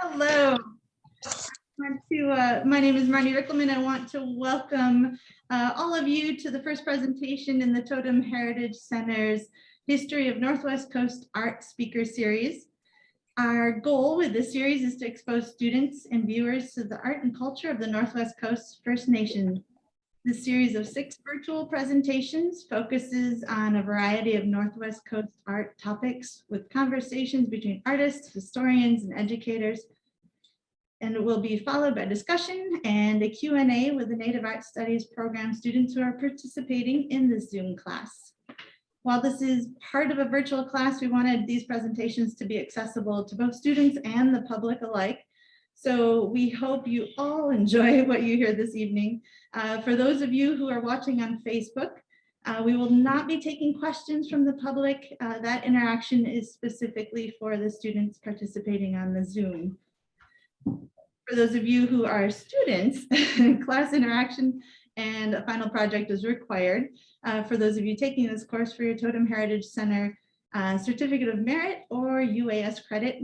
Hello. My name is Marnie Rickelman. I want to welcome all of you to the first presentation in the Totem Heritage Center's History of Northwest Coast Art Speaker Series. Our goal with this series is to expose students and viewers to the art and culture of the Northwest Coast First Nation. This series of 6 virtual presentations focuses on a variety of Northwest Coast art topics with conversations between artists, historians, and educators. And it will be followed by discussion and a Q&A with the Native Art Studies program students who are participating in this Zoom class. While this is part of a virtual class, we wanted these presentations to be accessible to both students and the public alike. So we hope you all enjoy what you hear this evening. For those of you who are watching on Facebook, we will not be taking questions from the public. That interaction is specifically for the students participating on the Zoom. For those of you who are students, class interaction and a final project is required. For those of you taking this course for your Totem Heritage Center Certificate of Merit or UAS credit.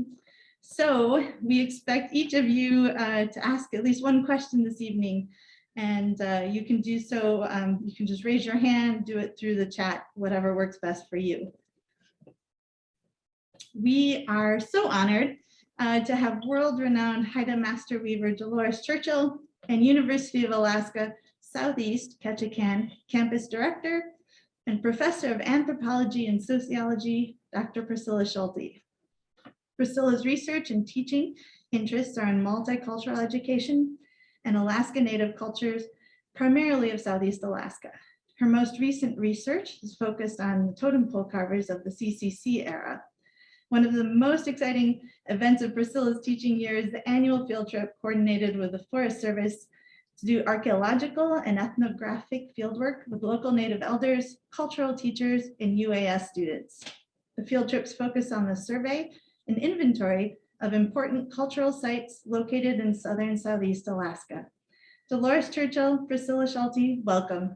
So we expect each of you to ask at least one question this evening, and you can do so. You can just raise your hand, do it through the chat, whatever works best for you. We are so honored to have world-renowned Haida Master Weaver Delores Churchill and University of Alaska Southeast Ketchikan Campus Director and Professor of Anthropology and Sociology, Dr. Priscilla Schulte. Priscilla's research and teaching interests are in multicultural education and Alaska Native cultures, primarily of Southeast Alaska. Her most recent research is focused on the totem pole carvers of the CCC era. One of the most exciting events of Priscilla's teaching year is the annual field trip coordinated with the Forest Service to do archaeological and ethnographic fieldwork with local Native elders, cultural teachers, and UAS students. The field trips focus on the survey and inventory of important cultural sites located in southern Southeast Alaska. Delores Churchill, Priscilla Schulte, welcome.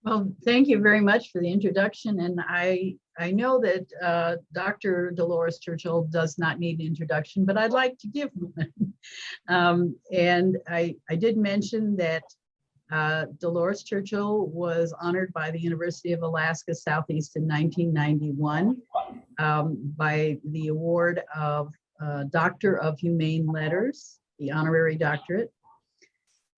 Well, thank you very much for the introduction. And I know that Dr. Delores Churchill does not need an introduction, but I'd like to give one. And I did mention that Delores Churchill was honored by the University of Alaska Southeast in 1991 by the award of Doctor of Humane Letters, the honorary doctorate.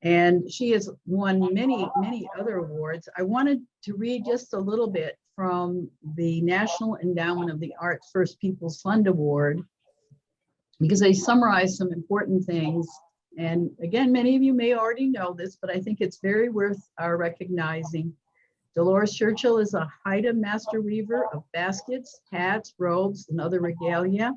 And she has won many, many other awards. I wanted to read just a little bit from the National Endowment of the Arts First Peoples Fund Award, because they summarize some important things. And again, many of you may already know this, but I think it's very worth our recognizing. Delores Churchill is a Haida master weaver of baskets, hats, robes, and other regalia.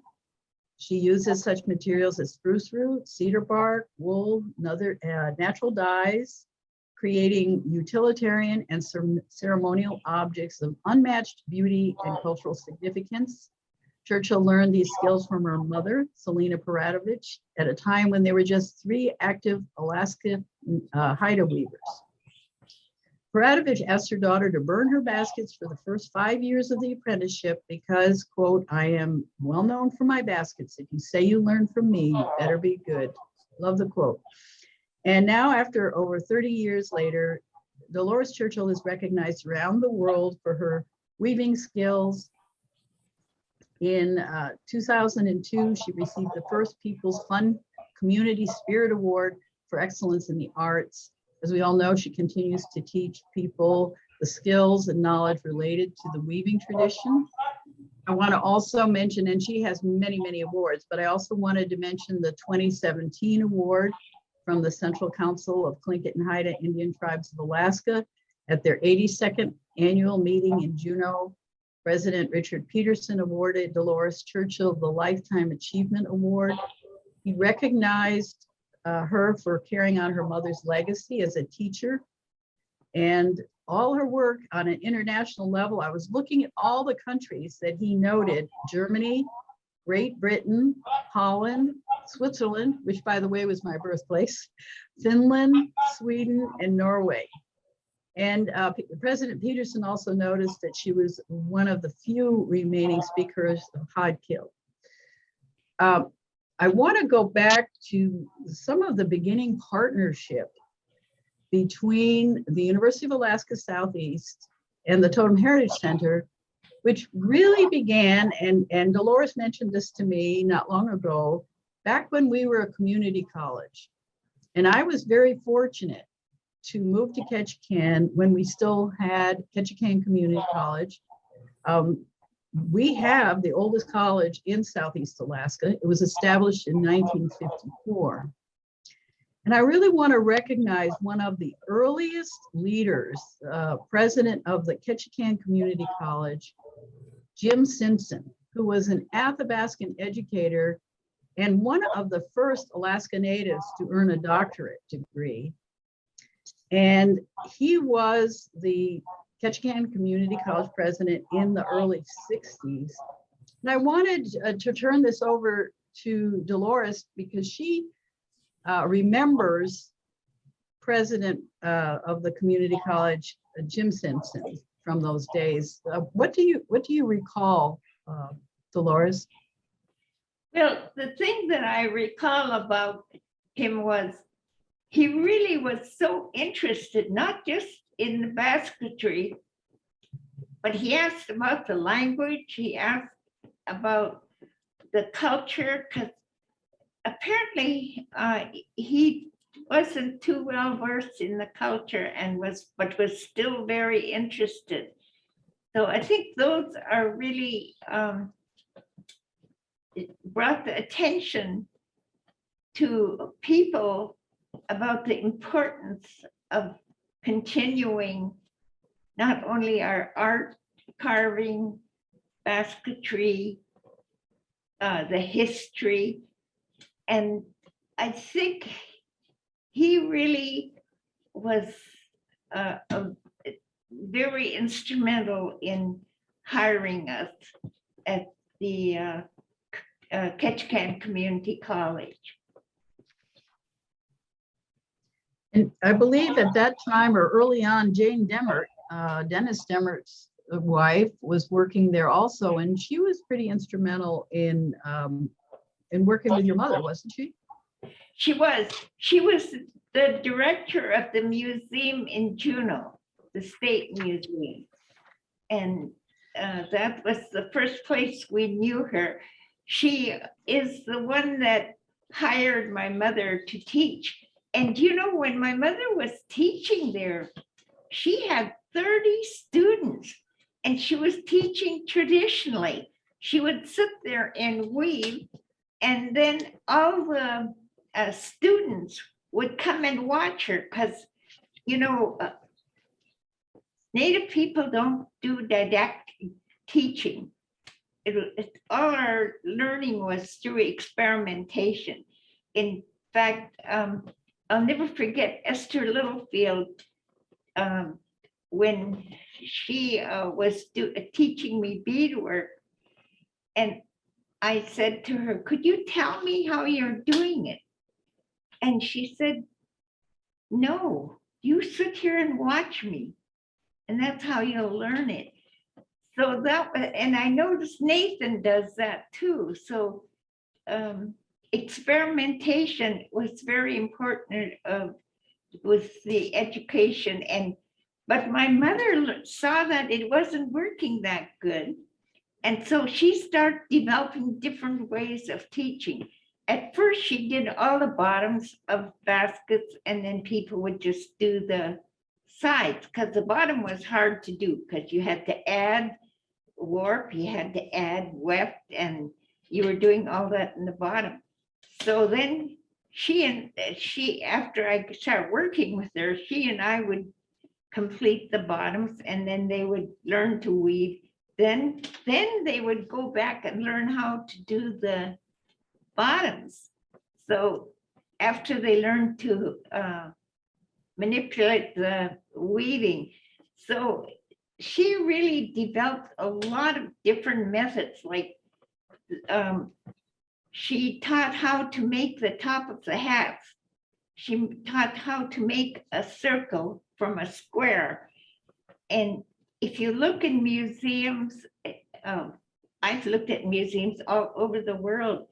She uses such materials as spruce root, cedar bark, wool, and other natural dyes, creating utilitarian and ceremonial objects of unmatched beauty and cultural significance. Churchill learned these skills from her mother, Selina Peratrovich, at a time when there were just 3 active Alaska Haida weavers. Peratrovich asked her daughter to burn her baskets for the first 5 years of the apprenticeship because, quote, "I am well known for my baskets. If you say you learned from me, you better be good." Love the quote. And now, after over 30 years later, Delores Churchill is recognized around the world for her weaving skills. In 2002, she received the first People's Fund Community Spirit Award for Excellence in the Arts. As we all know, she continues to teach people the skills and knowledge related to the weaving tradition. I want to also mention, and she has many, many awards, but I also wanted to mention the 2017 award from the Central Council of Tlingit and Haida Indian Tribes of Alaska at their 82nd annual meeting in Juneau. President Richard Peterson awarded Delores Churchill the Lifetime Achievement Award. He recognized her for carrying on her mother's legacy as a teacher and all her work on an international level. I was looking at all the countries that he noted: Germany, Great Britain, Holland, Switzerland, which by the way was my birthplace, Finland, Sweden, and Norway. And President Peterson also noticed that she was one of the few remaining speakers of Hadkill. I want to go back to some of the beginning partnership between the University of Alaska Southeast and the Totem Heritage Center, which really began, and Delores mentioned this to me not long ago, back when we were a community college. And I was very fortunate to move to Ketchikan when we still had Ketchikan Community College. We have the oldest college in Southeast Alaska. It was established in 1954. And I really want to recognize one of the earliest leaders, president of the Ketchikan Community College, Jim Simpson, who was an Athabascan educator and one of the first Alaska Natives to earn a doctorate degree. And he was the Ketchikan Community College president in the early 60s. And I wanted to turn this over to Delores because she remembers president of the community college, Jim Simpson, from those days. What do you recall, Delores? Well, the thing that I recall about him was he really was so interested, not just in the basketry, but he asked about the language, he asked about the culture, because apparently he wasn't too well versed in the culture but was still very interested. So I think those are really it brought the attention to people about the importance of continuing not only our art, carving, basketry, the history. And I think he really was very instrumental in hiring us at the Ketchikan Community College. And I believe at that time or early on, Jane Demmert, Dennis Demmert's wife, was working there also, and she was pretty instrumental in working with your mother, wasn't she? She was. She was the director of the museum in Juneau, the State Museum, and that was the first place we knew her. She is the one that hired my mother to teach. And you know, when my mother was teaching there, she had 30 students and she was teaching traditionally. She would sit there and weave, and then all the students would come and watch her because, you know, Native people don't do didactic teaching. All our learning was through experimentation. In fact, I'll never forget Esther Littlefield when she was teaching me beadwork. And I said to her, could you tell me how you're doing it? And she said, no, you sit here and watch me. And that's how you'll learn it. So that, and I noticed Nathan does that too. So experimentation was very important with the education. But my mother saw that it wasn't working that good. And so she started developing different ways of teaching. At first, she did all the bottoms of baskets, and then people would just do the sides, because the bottom was hard to do because you had to add warp, you had to add weft, and you were doing all that in the bottom. So then she, after I started working with her, she and I would complete the bottoms, and then they would learn to weave. Then they would go back and learn how to do the bottoms. So after they learned to manipulate the weaving, so she really developed a lot of different methods. Like she taught how to make the top of the hats. She taught how to make a circle from a square. And if you look in museums, I've looked at museums all over the world,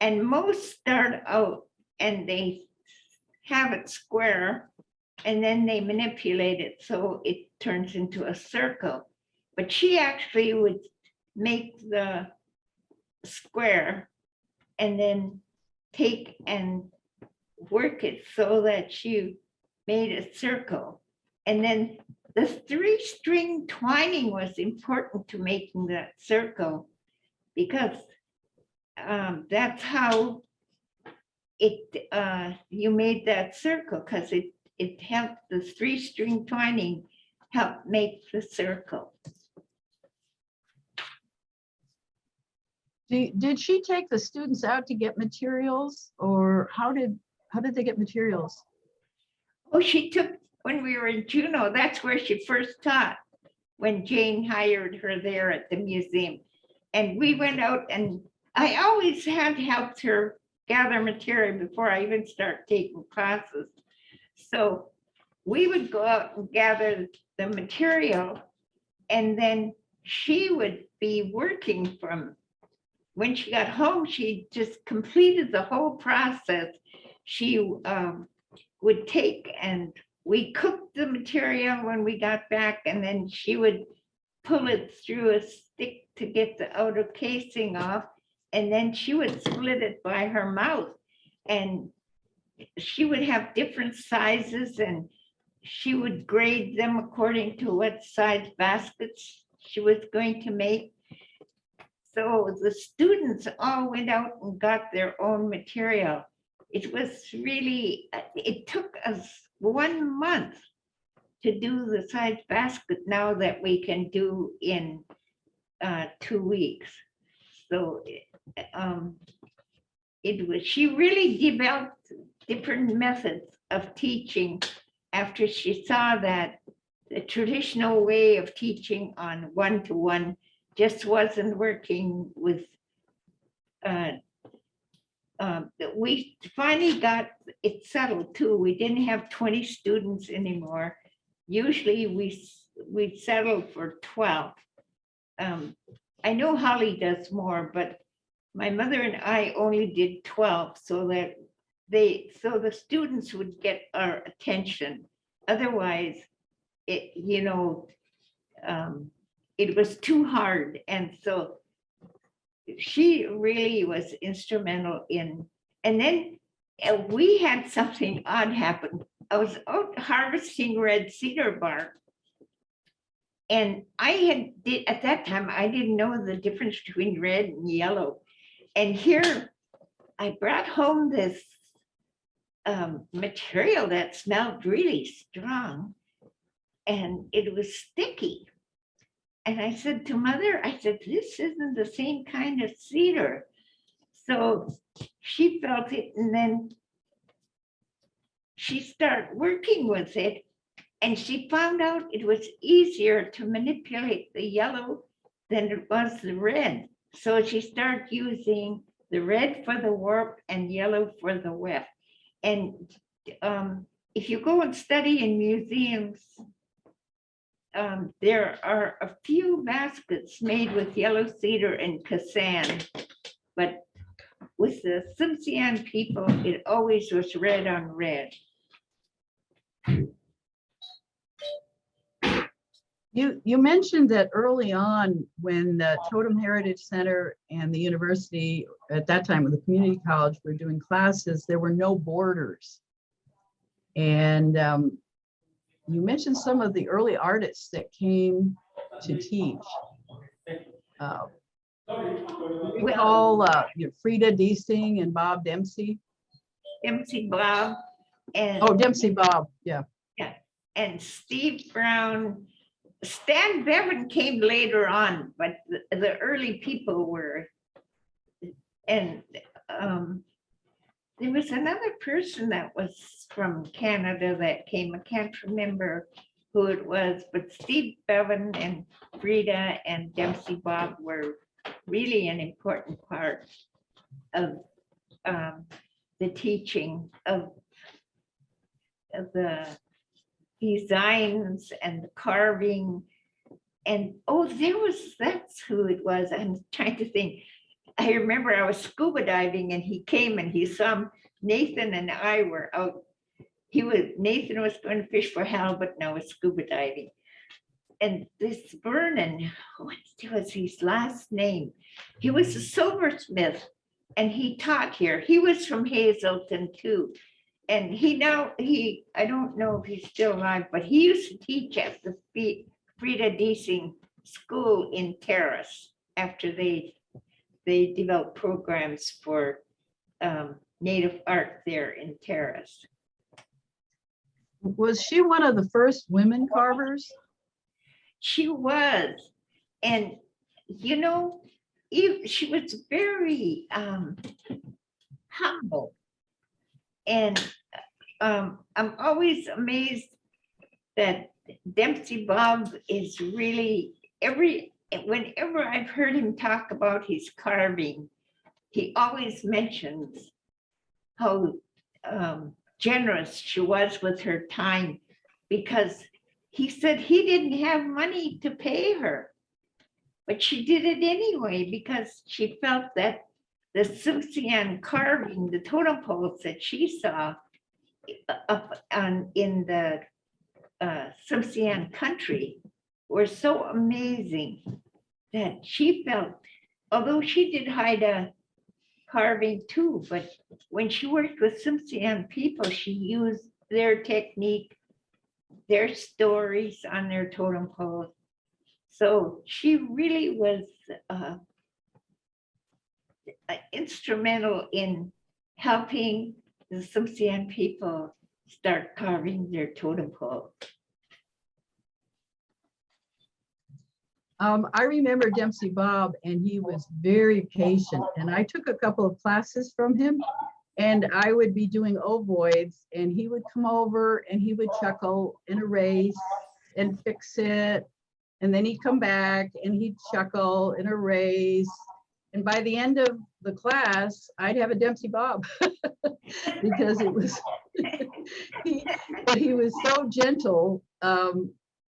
And most start out and they have it square and then they manipulate it so it turns into a circle. But she actually would make the square and then take and work it so that she made a circle. And then the 3-string twining was important to making that circle because that's how you made that circle, because it helped the 3-string twining help make the circle. Did she take the students out to get materials, or how did they get materials? Oh, she took, when we were in Juneau, that's where she first taught, when Jane hired her there at the museum. And we went out, and I always had helped her gather material before I even start taking classes. So we would go out and gather the material, and then she would be working from, when she got home, she just completed the whole process. She would take, and we cooked the material when we got back, and then she would pull it through a stick to get the outer casing off, and then she would split it by her mouth. And she would have different sizes, and she would grade them according to what size baskets she was going to make. So the students all went out and got their own material. It was really, it took us 1 month to do the size basket now that we can do in 2 weeks. So she really developed different methods of teaching after she saw that the traditional way of teaching on one-to-one just wasn't working with, we finally got it settled too. We didn't have 20 students anymore. Usually we settled for 12. I know Holly does more, but my mother and I only did 12 so that the students would get our attention. Otherwise, it was too hard. And so she really was instrumental in, and then we had something odd happen. I was out harvesting red cedar bark, and at that time, I didn't know the difference between red and yellow. And here I brought home this material that smelled really strong, and it was sticky. And I said to Mother, I said, this isn't the same kind of cedar. So she felt it, and then she started working with it, and she found out it was easier to manipulate the yellow than it was the red. So she started using the red for the warp and yellow for the weft. And if you go and study in museums, there are a few baskets made with yellow cedar and cassan, but with the Tsimshian people, it always was red on red. You mentioned that early on, when the Totem Heritage Center and the university, at that time with the community college, were doing classes, there were no borders. And you mentioned some of the early artists that came to teach. Recall Freda Diesing and Bob Dempsey. Dempsey Bob and Dempsey Bob, yeah. Yeah, and Steve Brown. Stan Bevan came later on, but the early people were, and there was another person that was from Canada that came. I can't remember who it was, but Steve Bevan and Freda and Dempsey Bob were really an important part of the teaching of the designs and the carving. And that's who it was. I'm trying to think. I remember I was scuba diving and he came and he saw Nathan and I were out. Nathan was going to fish for halibut and I was scuba diving. And this Vernon, what was his last name? He was a silversmith and he taught here. He was from Hazelton too. And I don't know if he's still alive, but he used to teach at the Freda Diesing school in Terrace after they developed programs for Native art there in Terrace. Was she one of the first women carvers? She was. And, you know, she was very humble. And I'm always amazed that Dempsey Bob is really, whenever I've heard him talk about his carving, he always mentions how generous she was with her time, because he said he didn't have money to pay her, but she did it anyway because she felt that the Tsimshian carving, the totem poles that she saw up in the Tsimshian country were so amazing that she felt, although she did Haida carving too, but when she worked with Tsimshian people, she used their technique, their stories on their totem poles. So she really was instrumental in helping the Tsimshian people start carving their totem pole. I remember Dempsey Bob, and he was very patient. And I took a couple of classes from him, and I would be doing ovoids, and he would come over and he would chuckle and erase and fix it. And then he'd come back and he'd chuckle and erase. And by the end of the class, I'd have a Dempsey Bob because it was, he was so gentle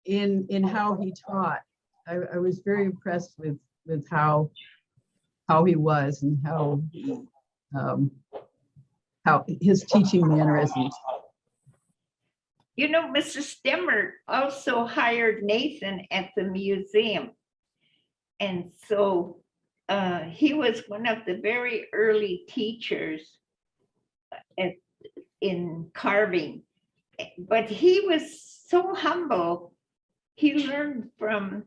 in how he taught. I was very impressed with how he was and how his teaching mannerisms. You know, Mrs. Demmert also hired Nathan at the museum. And so he was one of the very early teachers in carving, but he was so humble. He learned from,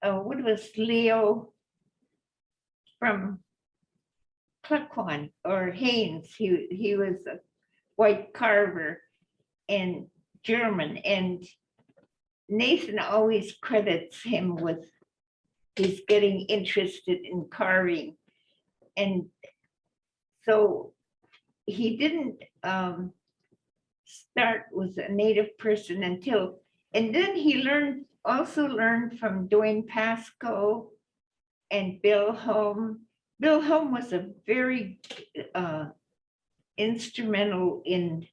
what was Leo from Cluckwan or Haynes. He was a white carver and German, and Nathan always credits him with his getting interested in carving. And so he didn't start with a native person until, and then he also learned from Dwayne Pasco and Bill Holm. Bill Holm was a very instrumental in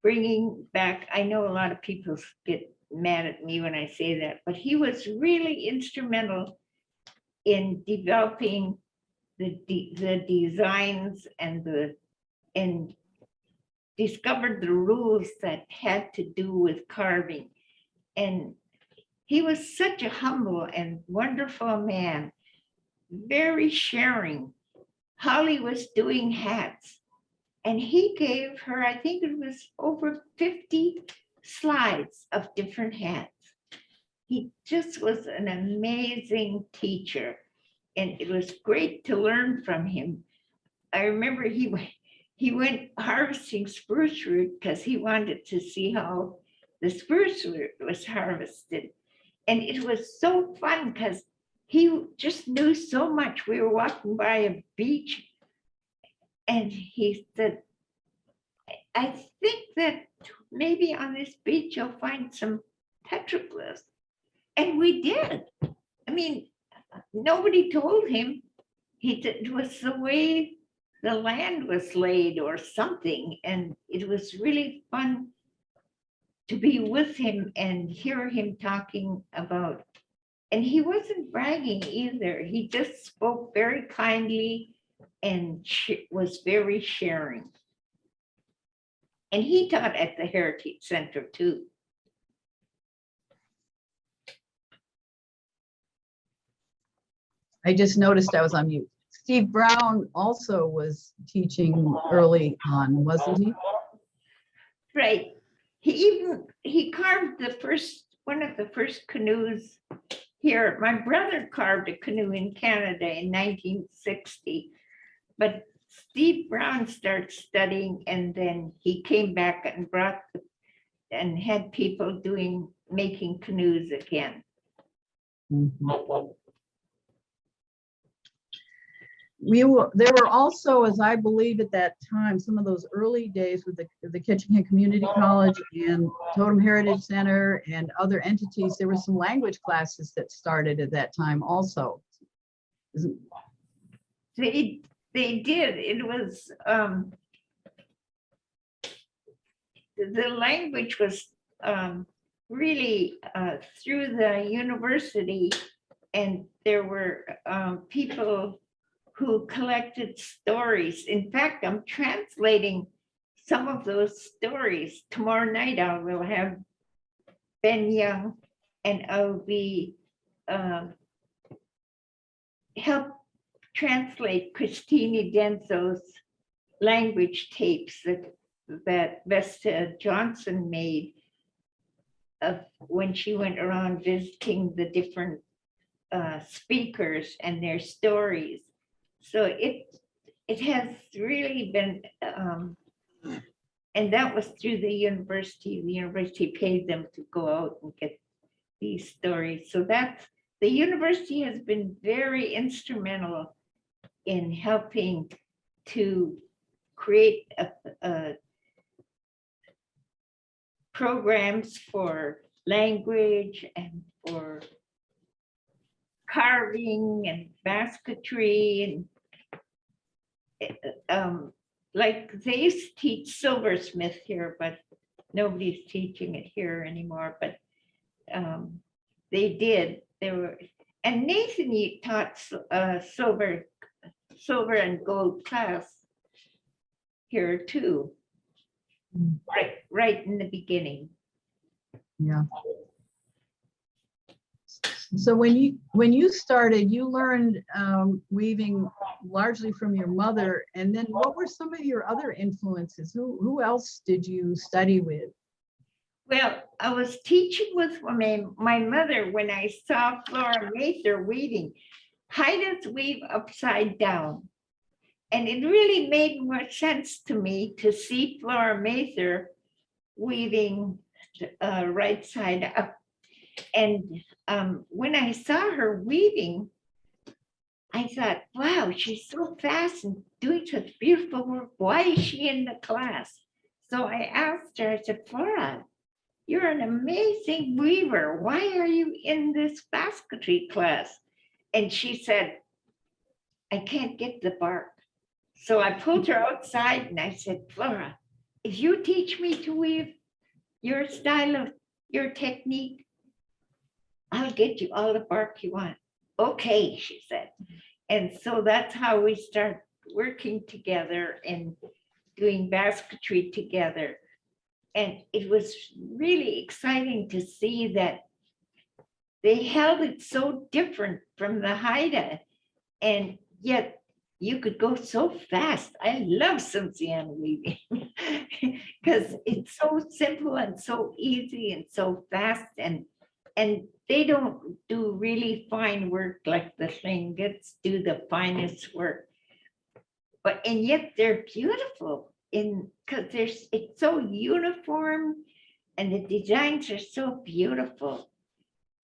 bringing back, I know a lot of people get mad at me when I say that, but he was really instrumental in developing the designs and discovered the rules that had to do with carving. And he was such a humble and wonderful man, very sharing. Holly was doing hats, and he gave her, I think it was over 50 slides of different hats. He just was an amazing teacher, and it was great to learn from him. I remember he went harvesting spruce root because he wanted to see how the spruce root was harvested. And it was so fun because he just knew so much. We were walking by a beach and he said, I think that maybe on this beach you'll find some petroglyphs. And we did. I mean, nobody told him. It was the way the land was laid or something. And it was really fun to be with him and hear him talking about And he wasn't bragging either. He just spoke very kindly and was very sharing. And he taught at the Heritage Center too. I just noticed I was on mute. Steve Brown also was teaching early on, wasn't he? Right. He carved one of the first canoes here. My brother carved a canoe in Canada in 1960, but Steve Brown started studying, and then he came back and and had people making canoes again. Mhm. There were also, as I believe at that time, some of those early days with the Ketchikan Community College and Totem Heritage Center and other entities, there were some language classes that started at that time also. They did. It was the language was really through the university, and there were people who collected stories. In fact, I'm translating some of those stories. Tomorrow night I will have Ben Young, and I'll be help translate Christine Denzo's language tapes that Vesta Johnson made of when she went around visiting the different speakers and their stories. So it has really been, and that was through the university. The university paid them to go out and get these stories. So the university has been very instrumental in helping to create programs for language and for carving and basketry, and like they used to teach silversmith here, but nobody's teaching it here anymore. But they did. And Naaxiin taught silver and gold class here too, right in the beginning. Yeah. So when you started, you learned weaving largely from your mother, and then what were some of your other influences? Who else did you study with? Well, I was teaching with my mother when I saw Flora Mather weaving. Haidas weave upside down. And it really made more sense to me to see Flora Mather weaving right side up. And when I saw her weaving, I thought, wow, she's so fast and doing such beautiful work. Why is she in the class? So I asked her, I said, Flora, you're an amazing weaver. Why are you in this basketry class? And she said, I can't get the bark. So I pulled her outside and I said, Flora, if you teach me to weave your style of your technique, I'll get you all the bark you want. Okay, she said. And so that's how we start working together and doing basketry together. And it was really exciting to see that they held it so different from the Haida, and yet you could go so fast. I love Tsimshian weaving because it's so simple and so easy and so fast, and they don't do really fine work like the Tlingits do the finest work. And yet they're beautiful because it's so uniform and the designs are so beautiful.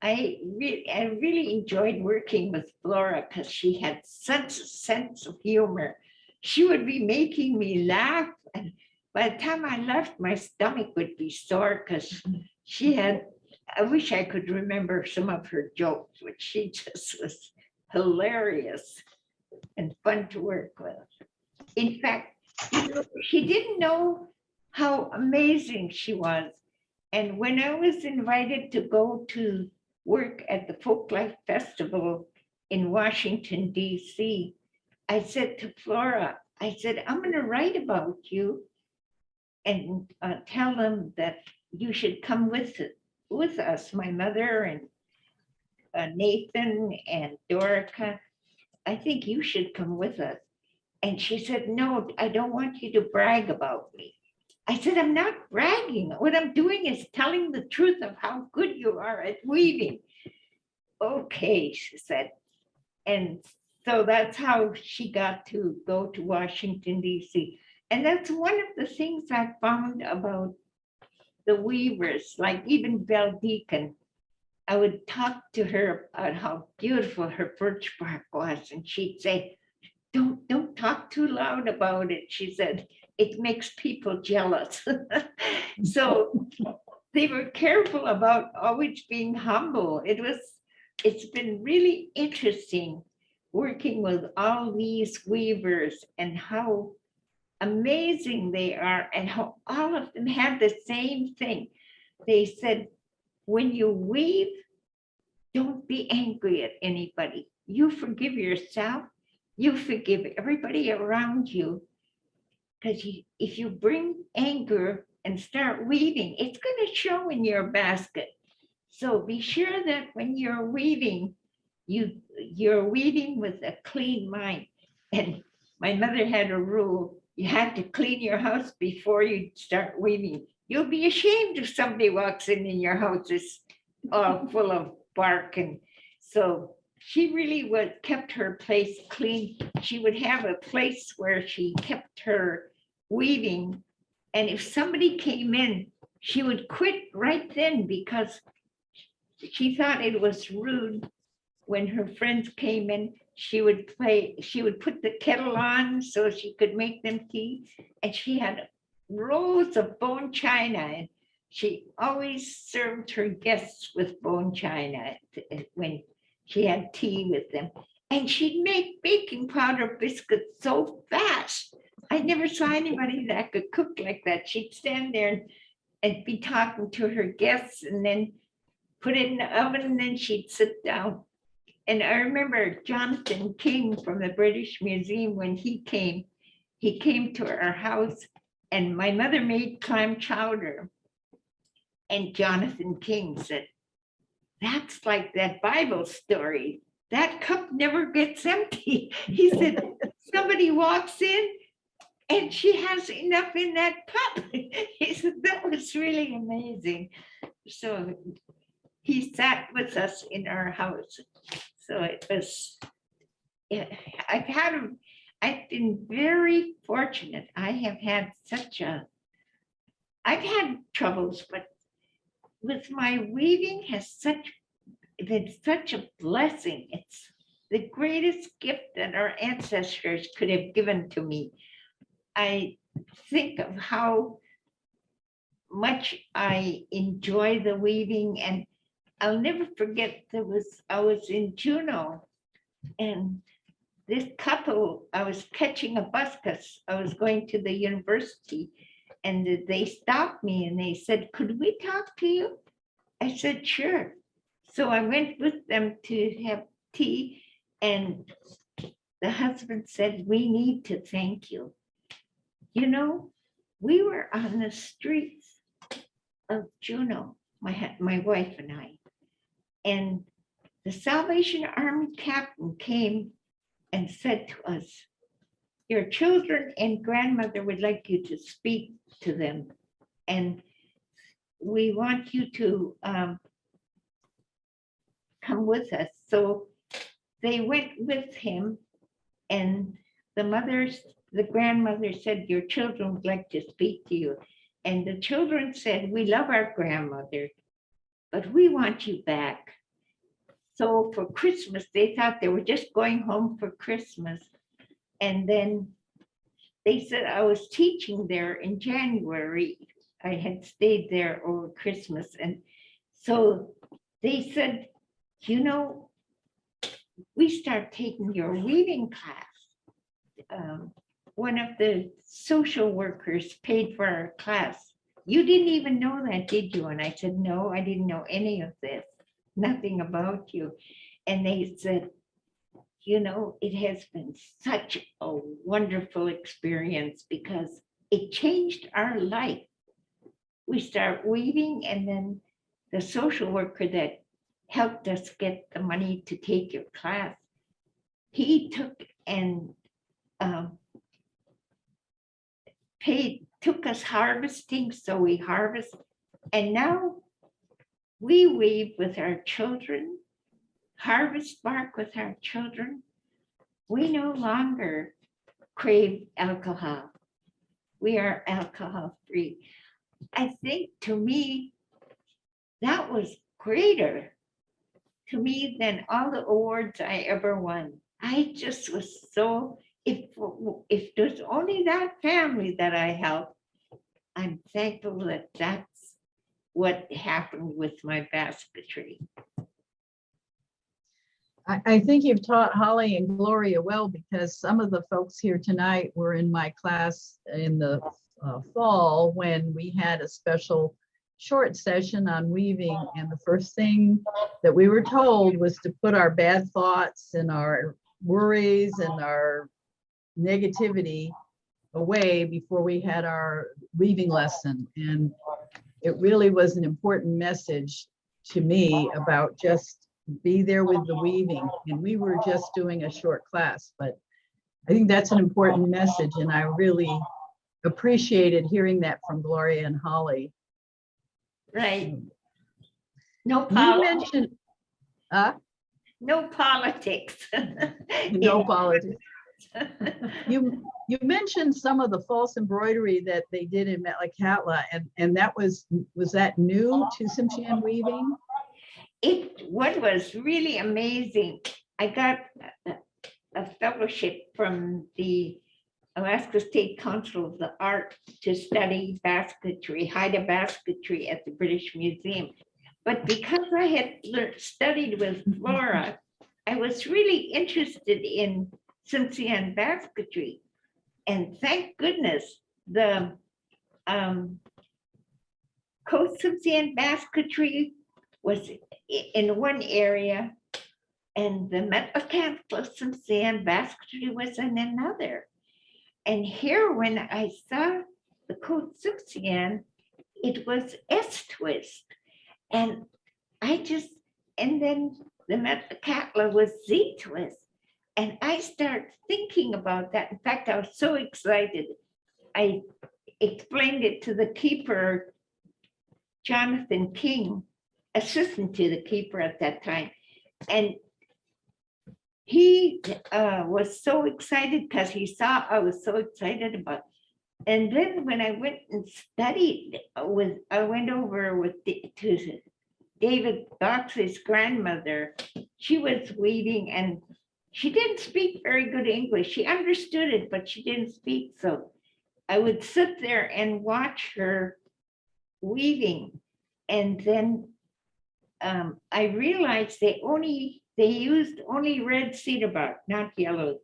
I really enjoyed working with Flora because she had such a sense of humor. She would be making me laugh, and by the time I left, my stomach would be sore because I wish I could remember some of her jokes, but she just was hilarious and fun to work with. In fact, she didn't know how amazing she was. And when I was invited to go to work at the Folklife Festival in Washington, D.C., I said to Flora, I said, I'm going to write about you and tell them that you should come with us, my mother and Nathan and Dorica. I think you should come with us. And she said, no, I don't want you to brag about me. I said, I'm not bragging. What I'm doing is telling the truth of how good you are at weaving. Okay, she said. And so that's how she got to go to Washington, D.C. And that's one of the things I found about the weavers, like even Belle Deacon. I would talk to her about how beautiful her birch bark was, and she'd say, don't talk too loud about it. She said, it makes people jealous. So they were careful about always being humble. It's been really interesting working with all these weavers and how amazing they are and how all of them had the same thing. They said, when you weave, don't be angry at anybody. You forgive yourself, you forgive everybody around you. Because if you bring anger and start weaving, it's going to show in your basket. So be sure that when you're weaving, you're weaving with a clean mind. And my mother had a rule, you had to clean your house before you start weaving. You'll be ashamed if somebody walks in and your house is all full of bark. And so she really kept her place clean. She would have a place where she kept her weaving. And if somebody came in, she would quit right then because she thought it was rude. When her friends came in, she would put the kettle on so she could make them tea. And she had rows of bone china, and she always served her guests with bone china when she had tea with them. And she'd make baking powder biscuits so fast. I never saw anybody that could cook like that. She'd stand there and be talking to her guests and then put it in the oven, and then she'd sit down. And I remember Jonathan King from the British Museum, when he came to our house, and my mother made clam chowder. And Jonathan King said, that's like that Bible story. That cup never gets empty. He said, somebody walks in and she has enough in that cup. He said, that was really amazing. So he sat with us in our house. So it was, I've been very fortunate. I've had troubles, but with my weaving been such a blessing. It's the greatest gift that our ancestors could have given to me. I think of how much I enjoy the weaving, and I'll never forget I was in Juneau, and this couple, I was catching a bus because I was going to the university, and they stopped me and they said, could we talk to you? I said, sure. So I went with them to have tea, and the husband said, we need to thank you. You know, we were on the streets of Juneau, my wife and I, and the Salvation Army captain came and said to us, your children and grandmother would like you to speak to them, and we want you to come with us. So they went with him, and the grandmother said, your children would like to speak to you. And the children said, we love our grandmother, but we want you back. So for Christmas, they thought they were just going home for Christmas. And then they said, I was teaching there in January. I had stayed there over Christmas. And so they said, you know, we start taking your weaving class. One of the social workers paid for our class. You didn't even know that, did you? And I said, no, I didn't know any of this. nothing about you. And they said, you know, it has been such a wonderful experience because it changed our life. We start weaving, and then the social worker that helped us get the money to take your class, he took and took us harvesting, so we harvest, and now we weave with our children, harvest bark with our children. We no longer crave alcohol. We are alcohol free. I think to me, that was greater to me than all the awards I ever won. I just was so, if there's only that family that I helped, I'm thankful that that's what happened with my basketry. I think you've taught Holly and Gloria well, because some of the folks here tonight were in my class in the fall when we had a special short session on weaving. And the first thing that we were told was to put our bad thoughts and our worries and our negativity away before we had our weaving lesson. And it really was an important message to me about just be there with the weaving. And we were just doing a short class, but I think that's an important message. And I really appreciated hearing that from Gloria and Holly. Right. No You politics. mentioned, No politics. no politics. You mentioned some of the false embroidery that they did in Metlakatla, and that was that new to Tsimshian weaving? What was really amazing, I got a fellowship from the Alaska State Council of the Arts to study basketry, Haida basketry at the British Museum. But because I had studied with Flora, I was really interested in Tsimshian basketry. And thank goodness the Coast Tsimshian basketry was in one area, and the Metlakatla Tsimshian basketry was in another. And here, when I saw the Coast Tsimshian, it was Z-twist. And and then the Metlakatla was Z-twist. And I started thinking about that. In fact, I was so excited. I explained it to the keeper, Jonathan King, assistant to the keeper at that time. And he was so excited because he saw I was so excited about it. And then when I went and studied I went over to David Box's grandmother. She was weaving, and she didn't speak very good English. She understood it, but she didn't speak. So I would sit there and watch her weaving. And then I realized they used only red cedar bark, not yellow.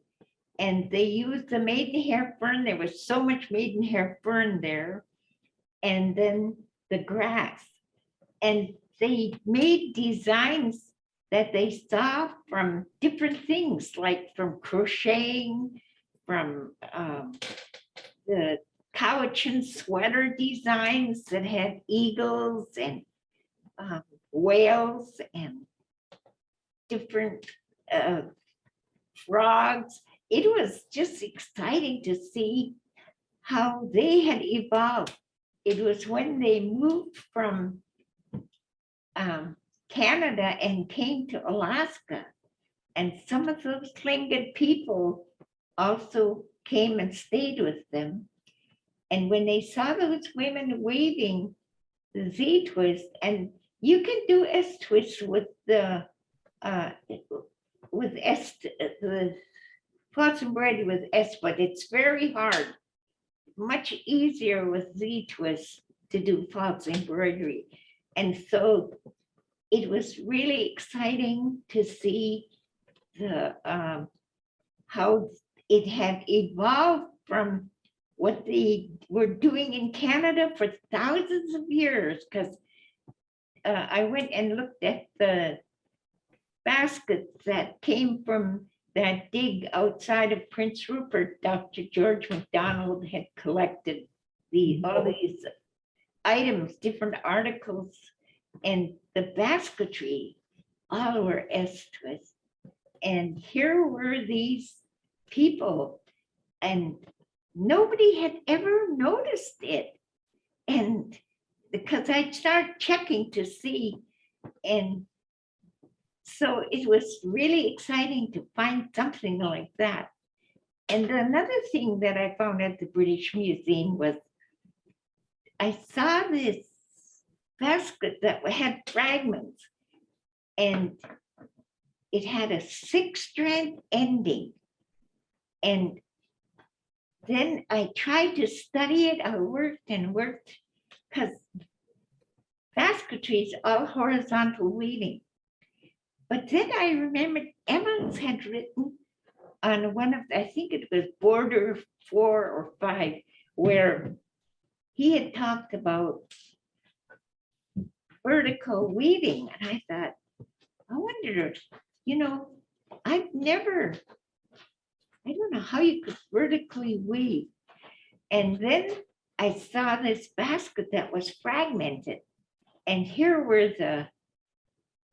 And they used the maidenhair fern. There was so much maidenhair fern there. And then the grass. And they made designs that they saw from different things, like from crocheting, from the Cowichan sweater designs that had eagles and whales and different frogs. It was just exciting to see how they had evolved. It was when they moved from Canada and came to Alaska, and some of those Tlingit people also came and stayed with them. And when they saw those women weaving the Z-twist, and you can do S-twist with the false embroidery with S, but it's very hard. Much easier with Z-twist to do false embroidery. And so it was really exciting to see the how it had evolved from what they were doing in Canada for thousands of years, because I went and looked at the baskets that came from that dig outside of Prince Rupert. Dr. George McDonald had collected all these items, different articles, and the basketry, all were S-twist. And here were these people, and nobody had ever noticed it. And because I started checking to see, and so it was really exciting to find something like that. And another thing that I found at the British Museum was I saw this basket that had fragments, and it had a 6-strand ending. And then I tried to study it. I worked and worked, because basketry is all horizontal weaving. But then I remembered Emmons had written on one of, I think it was border 4 or 5, where he had talked about vertical weaving. And I thought, I wonder, I don't know how you could vertically weave. And then I saw this basket that was fragmented. And here were the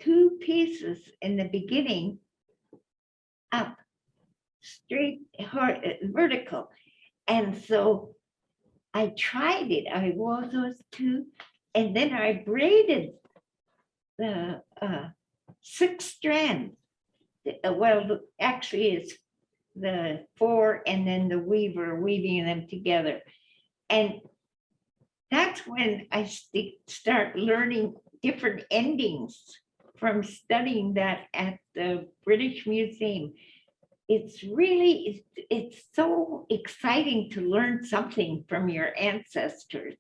2 pieces in the beginning up, straight, vertical. And so I tried it. I wove those 2, and then I braided the 6 strands. Well, actually, it's the 4 and then the weaver weaving them together. And that's when I start learning different endings from studying that at the British Museum. It's really, it's so exciting to learn something from your ancestors.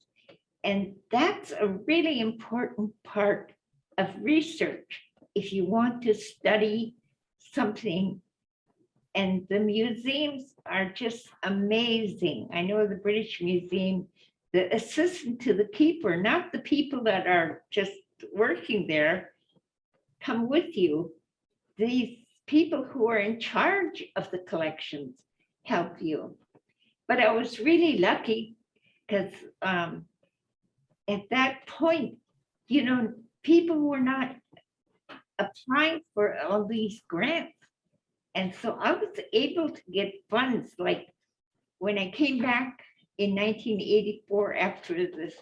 And that's a really important part of research if you want to study something. And the museums are just amazing. I know the British Museum, the assistant to the keeper, not the people that are just working there, come with you. These people who are in charge of the collections help you. But I was really lucky because at that point, people were not applying for all these grants. And so I was able to get funds. Like when I came back in 1984, after the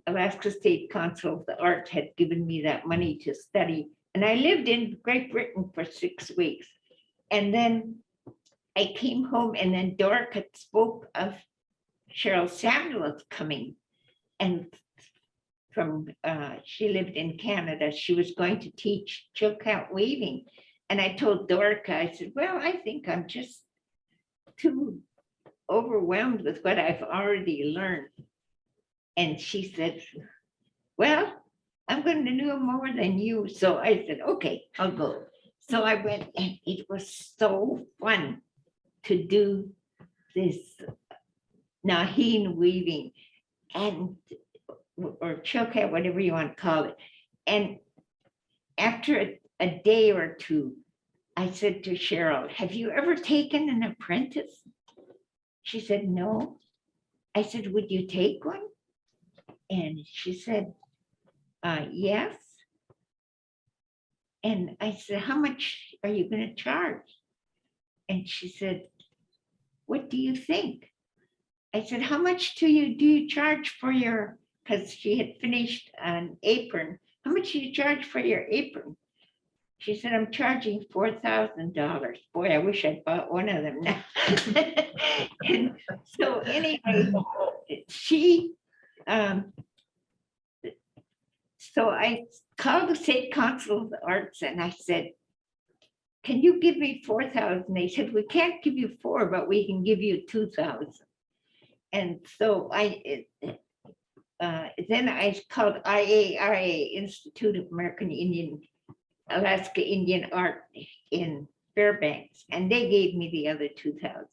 Alaska State Council of the Arts had given me that money to study, and I lived in Great Britain for 6 weeks. And then I came home, and then Dorica spoke of Cheryl Samuel coming. And she lived in Canada. She was going to teach Chilkat weaving. And I told Dorica, I said, well, I think I'm just too overwhelmed with what I've already learned. And she said, well, I'm going to know more than you. So I said, okay, I'll go. So I went, and it was so fun to do this Naaxiin weaving, and or Chilkat, whatever you want to call it. And after a day or 2, I said to Cheryl, have you ever taken an apprentice? She said, no. I said, would you take one? And she said, yes. And I said, how much are you going to charge? And she said, what do you think? I said, how much do you charge for your, because she had finished an apron. How much do you charge for your apron? She said, I'm charging $4,000. Boy, I wish I'd bought one of them now. And so anyway, so I called the State Council of the Arts and I said, can you give me 4,000? They said, we can't give you 4, but we can give you 2,000. And so then I called IARA, Institute of American Indian, Alaska Indian Art in Fairbanks, and they gave me the other 2,000.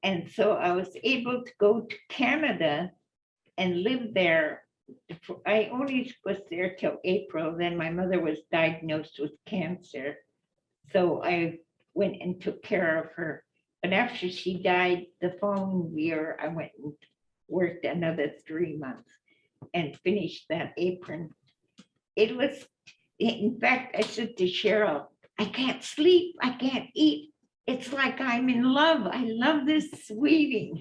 And so I was able to go to Canada and live there I only was there till April. Then my mother was diagnosed with cancer. So I went and took care of her. But after she died the following year, I went and worked another 3 months and finished that apron. It was, in fact, I said to Cheryl, I can't sleep, I can't eat. It's like I'm in love. I love this weaving.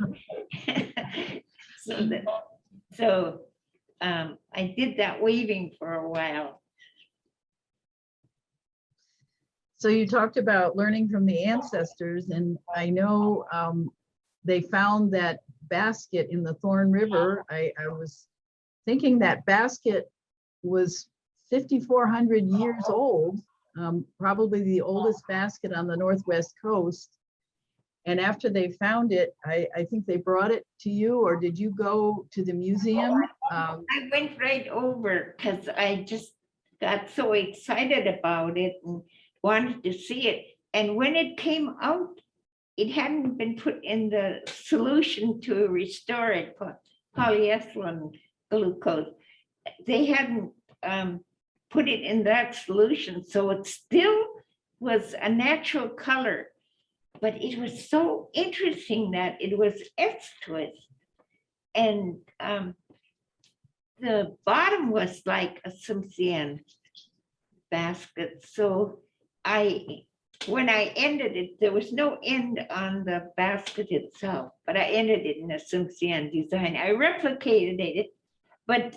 I did that weaving for a while. So you talked about learning from the ancestors, and I know they found that basket in the Thorne River. I was thinking that basket was 5,400 years old, probably the oldest basket on the Northwest coast. And after they found it, I think they brought it to you, or did you go to the museum? I went right over because I just got so excited about it and wanted to see it. And when it came out, it hadn't been put in the solution to restore it, polyethylene glucose. They hadn't put it in that solution, so it still was a natural color. But it was so interesting that it was Z-twist. And the bottom was like a Simpson basket. So when I ended it, there was no end on the basket itself, but I ended it in a Simpson design. I replicated it, but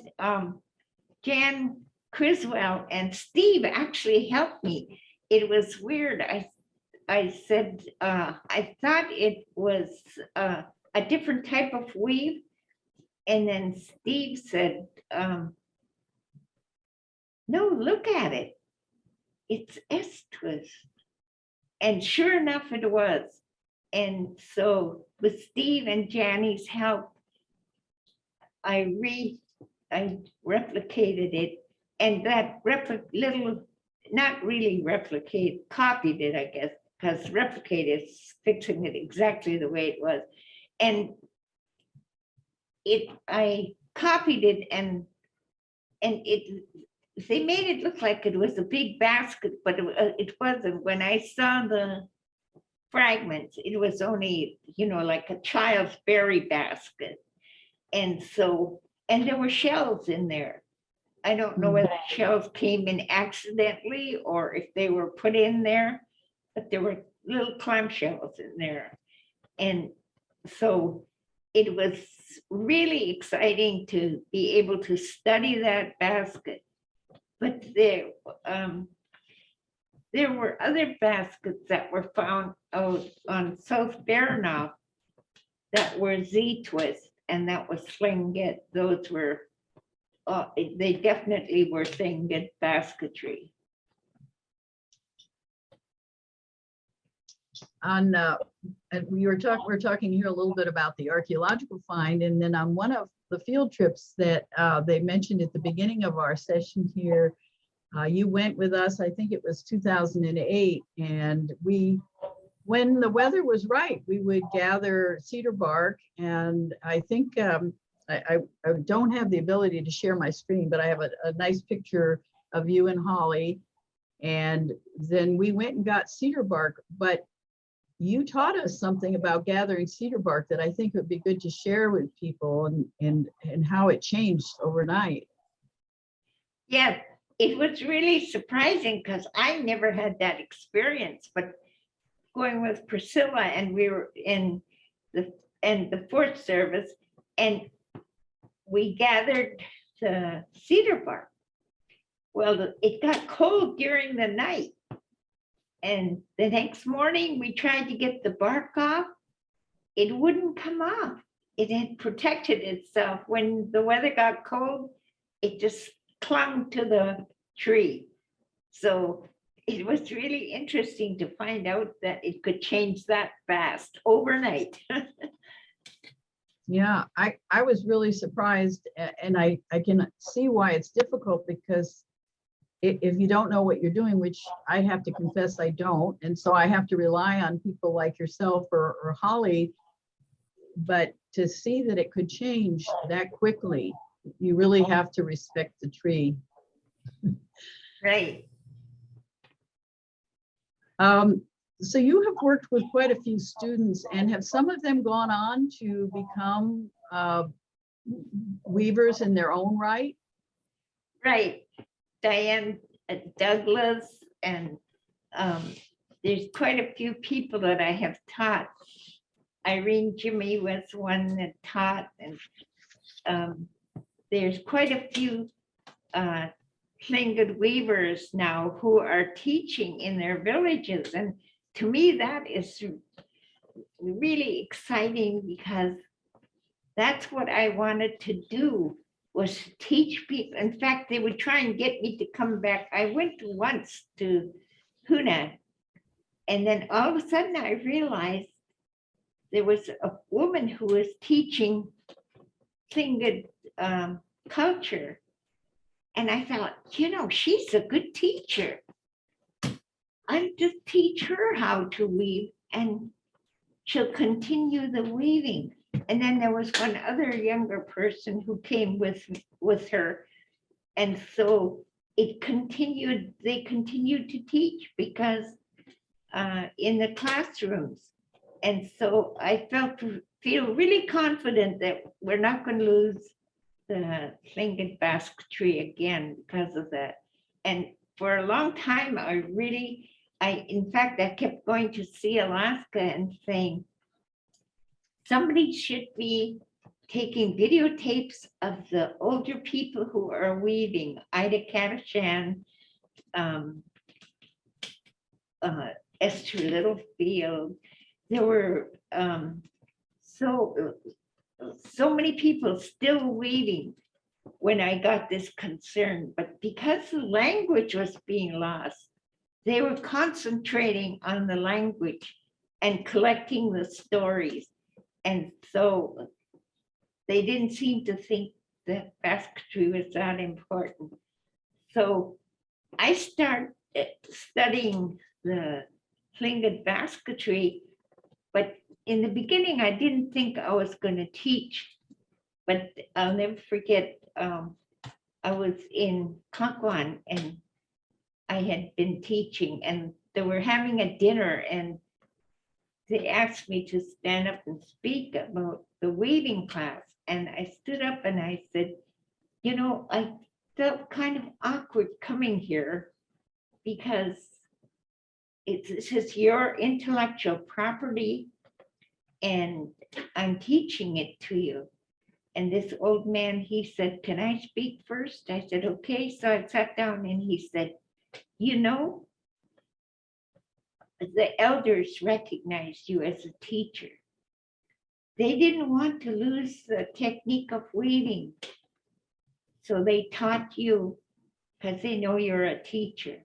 Jan Criswell and Steve actually helped me. It was weird. I said, I thought it was a different type of weave. And then Steve said, no, look at it. It's Z-twist. And sure enough, it was. And so with Steve and Janny's help, I replicated it. And that not really replicate, copied it, I guess, because replicate is fixing it exactly the way it was. And I copied it, and they made it look like it was a big basket, but it wasn't. When I saw the fragments, it was only, like a child's berry basket. And there were shells in there. I don't know whether the shells came in accidentally or if they were put in there, but there were little clam shells in there. And so it was really exciting to be able to study that basket. But there were other baskets that were found out on South Baranof that were Z-twist, and that was Tlingit. Those were, they definitely were Tlingit basketry. And we're talking here a little bit about the archaeological find, and then on one of the field trips that they mentioned at the beginning of our session here, you went with us. I think it was 2008, and when the weather was right, we would gather cedar bark, and I think I don't have the ability to share my screen, but I have a nice picture of you and Holly, and then we went and got cedar bark. But you taught us something about gathering cedar bark that I think would be good to share with people, and how it changed overnight. Yeah, it was really surprising because I never had that experience, but going with Priscilla, and we were in the fourth service, and we gathered the cedar bark. Well, it got cold during the night. And the next morning, we tried to get the bark off. It wouldn't come off. It had protected itself. When the weather got cold, it just clung to the tree. So it was really interesting to find out that it could change that fast overnight. Yeah, I was really surprised, and I can see why it's difficult, because if you don't know what you're doing, which I have to confess I don't, and so I have to rely on people like yourself or Holly, but to see that it could change that quickly you really have to respect the tree. Right. So you have worked with quite a few students, and have some of them gone on to become weavers in their own right? Right. Diane Douglas, and there's quite a few people that I have taught. Irene Jimmy was one that taught, and there's quite a few Tlingit weavers now who are teaching in their villages. And to me, that is really exciting, because that's what I wanted to do, was to teach people. In fact, they would try and get me to come back. I went once to Huna, and then all of a sudden I realized there was a woman who was teaching Tlingit culture. And I thought, she's a good teacher. I'll just teach her how to weave, and she'll continue the weaving. And then there was one other younger person who came with her. And so they continued to teach, because in the classrooms. And so I feel really confident that we're not going to lose the Tlingit basketry again because of that. And for a long time, in fact, I kept going to see Alaska and saying, somebody should be taking videotapes of the older people who are weaving, Ida Kadashan, Esther Littlefield. There were so many people still weaving when I got this concern, but because the language was being lost, they were concentrating on the language and collecting the stories. And so they didn't seem to think that basketry was that important. So I started studying the Tlingit basketry, but in the beginning, I didn't think I was going to teach, but I'll never forget, I was in Kakwan and I had been teaching, and they were having a dinner, and they asked me to stand up and speak about the weaving class. And I stood up and I said, I felt kind of awkward coming here, because this is your intellectual property and I'm teaching it to you. And this old man, he said, can I speak first? I said, okay. So I sat down and he said, the elders recognized you as a teacher. They didn't want to lose the technique of weaving. So they taught you because they know you're a teacher.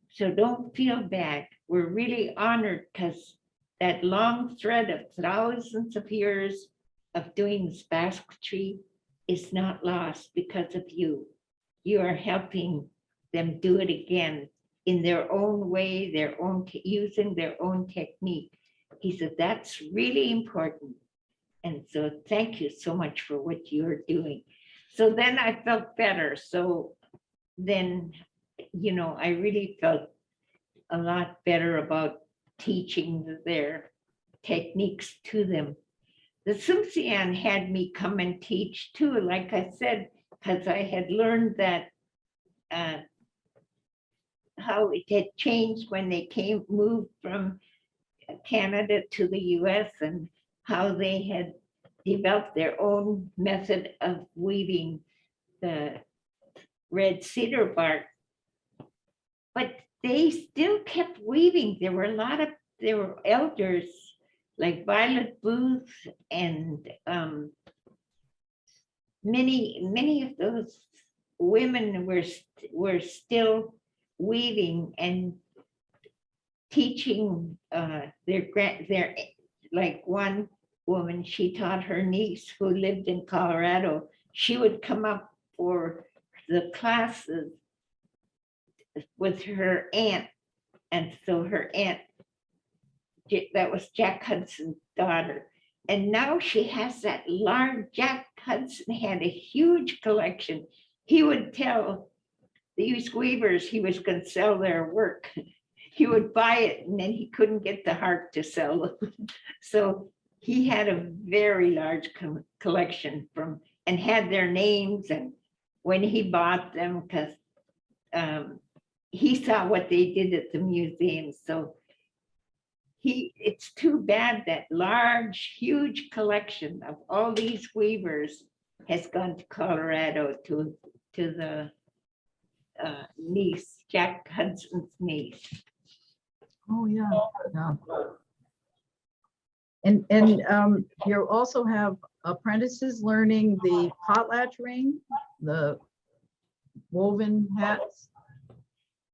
So don't feel bad. We're really honored, because that long thread of thousands of years of doing this basketry is not lost because of you. You are helping them do it again in their own way, using their own technique. He said, that's really important. And so thank you so much for what you're doing. So then I felt better. So then, I really felt a lot better about teaching their techniques to them. The Tsimshian had me come and teach too, like I said, because I had learned that how it had changed when they moved from Canada to the US, and how they had developed their own method of weaving the red cedar bark. But they still kept weaving. There were elders like Violet Booth, and many of those women were still weaving and teaching their like one woman, she taught her niece who lived in Colorado. She would come up for the classes with her aunt. And so her aunt, that was Jack Hudson's daughter. And now she has that large, Jack Hudson had a huge collection. He would tell these weavers he was going to sell their work. He would buy it and then he couldn't get the heart to sell them. So he had a very large collection from and had their names and when he bought them because he saw what they did at the museum. So it's too bad that large, huge collection of all these weavers has gone to Colorado to the niece, Jack Hudson's niece. Oh, yeah. Yeah. And you also have apprentices learning the potlatch ring, the woven hats.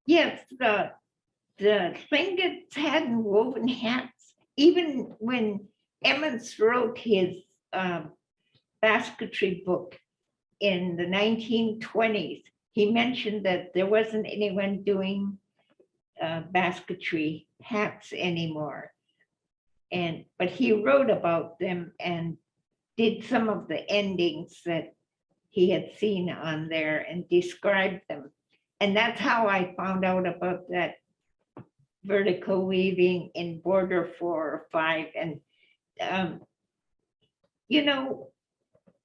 Yes, the Tlingits hadn't woven hats. Even when Emmons wrote his basketry book in the 1920s, he mentioned that there wasn't anyone doing basketry hats anymore. But he wrote about them and did some of the endings that he had seen on there and described them. And that's how I found out about that vertical weaving in border 4 or 5. And, you know,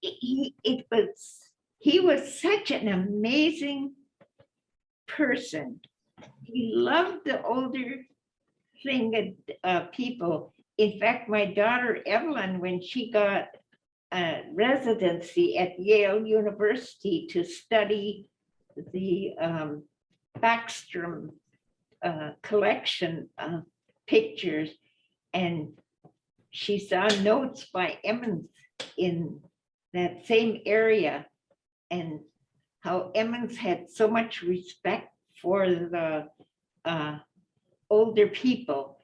he was such an amazing person. He loved the older Tlingit people. In fact, my daughter Evelyn, when she got a residency at Yale University to study the Backstrom collection of pictures, and she saw notes by Emmons in that same area, and how Emmons had so much respect for the older people.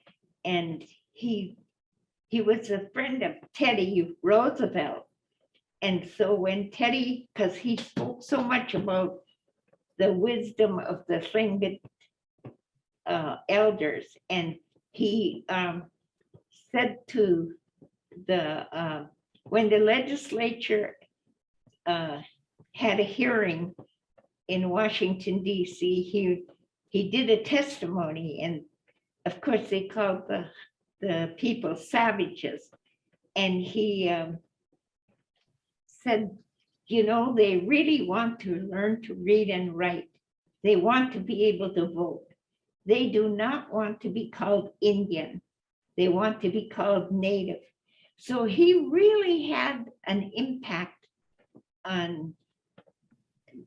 And he was a friend of Teddy Roosevelt. And so when Teddy, because he spoke so much about the wisdom of the Tlingit elders, and he said to the, when the legislature had a hearing in Washington, D.C., he did a testimony, and of course they called the people savages. And he said, you know, they really want to learn to read and write. They want to be able to vote. They do not want to be called Indian. They want to be called Native. So he really had an impact on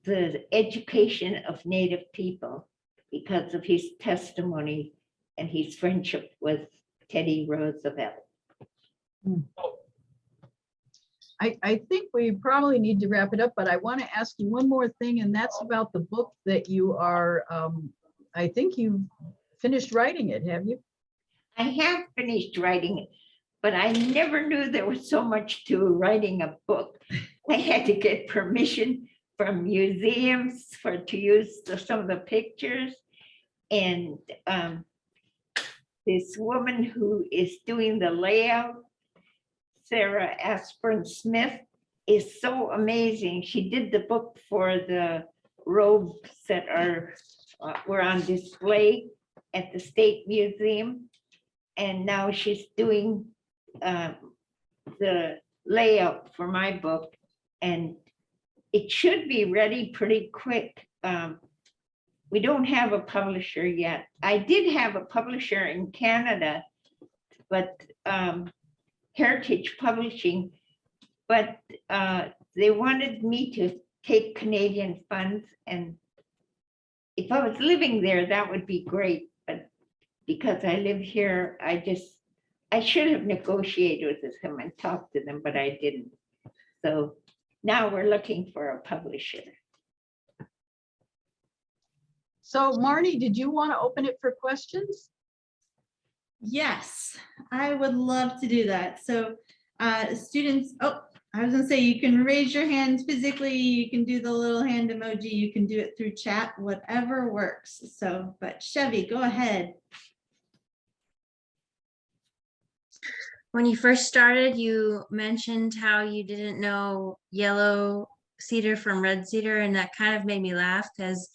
the education of Native people because of his testimony and his friendship with Teddy Roosevelt. I think we probably need to wrap it up, but I want to ask you one more thing, and that's about the book that you are, I think you've finished writing it, have you? I have finished writing it, but I never knew there was so much to writing a book. I had to get permission from museums to use some of the pictures. And this woman who is doing the layout, Sarah Aspern Smith, is so amazing. She did the book for the robes that were on display at the State Museum. And now she's doing the layout for my book. And it should be ready pretty quick. We don't have a publisher yet. I did have a publisher in Canada, but Heritage Publishing, but they wanted me to take Canadian funds, and if I was living there, that would be great. But because I live here, I should have negotiated with them and talked to them, but I didn't. So now we're looking for a publisher. So Marnie, did you want to open it for questions? Yes, I would love to do that. So students, I was gonna say, you can raise your hands physically, you can do the little hand emoji, you can do it through chat, whatever works. So, but Chevy, go ahead. when you first started, you mentioned how you didn't know yellow cedar from red cedar, and that kind of made me laugh because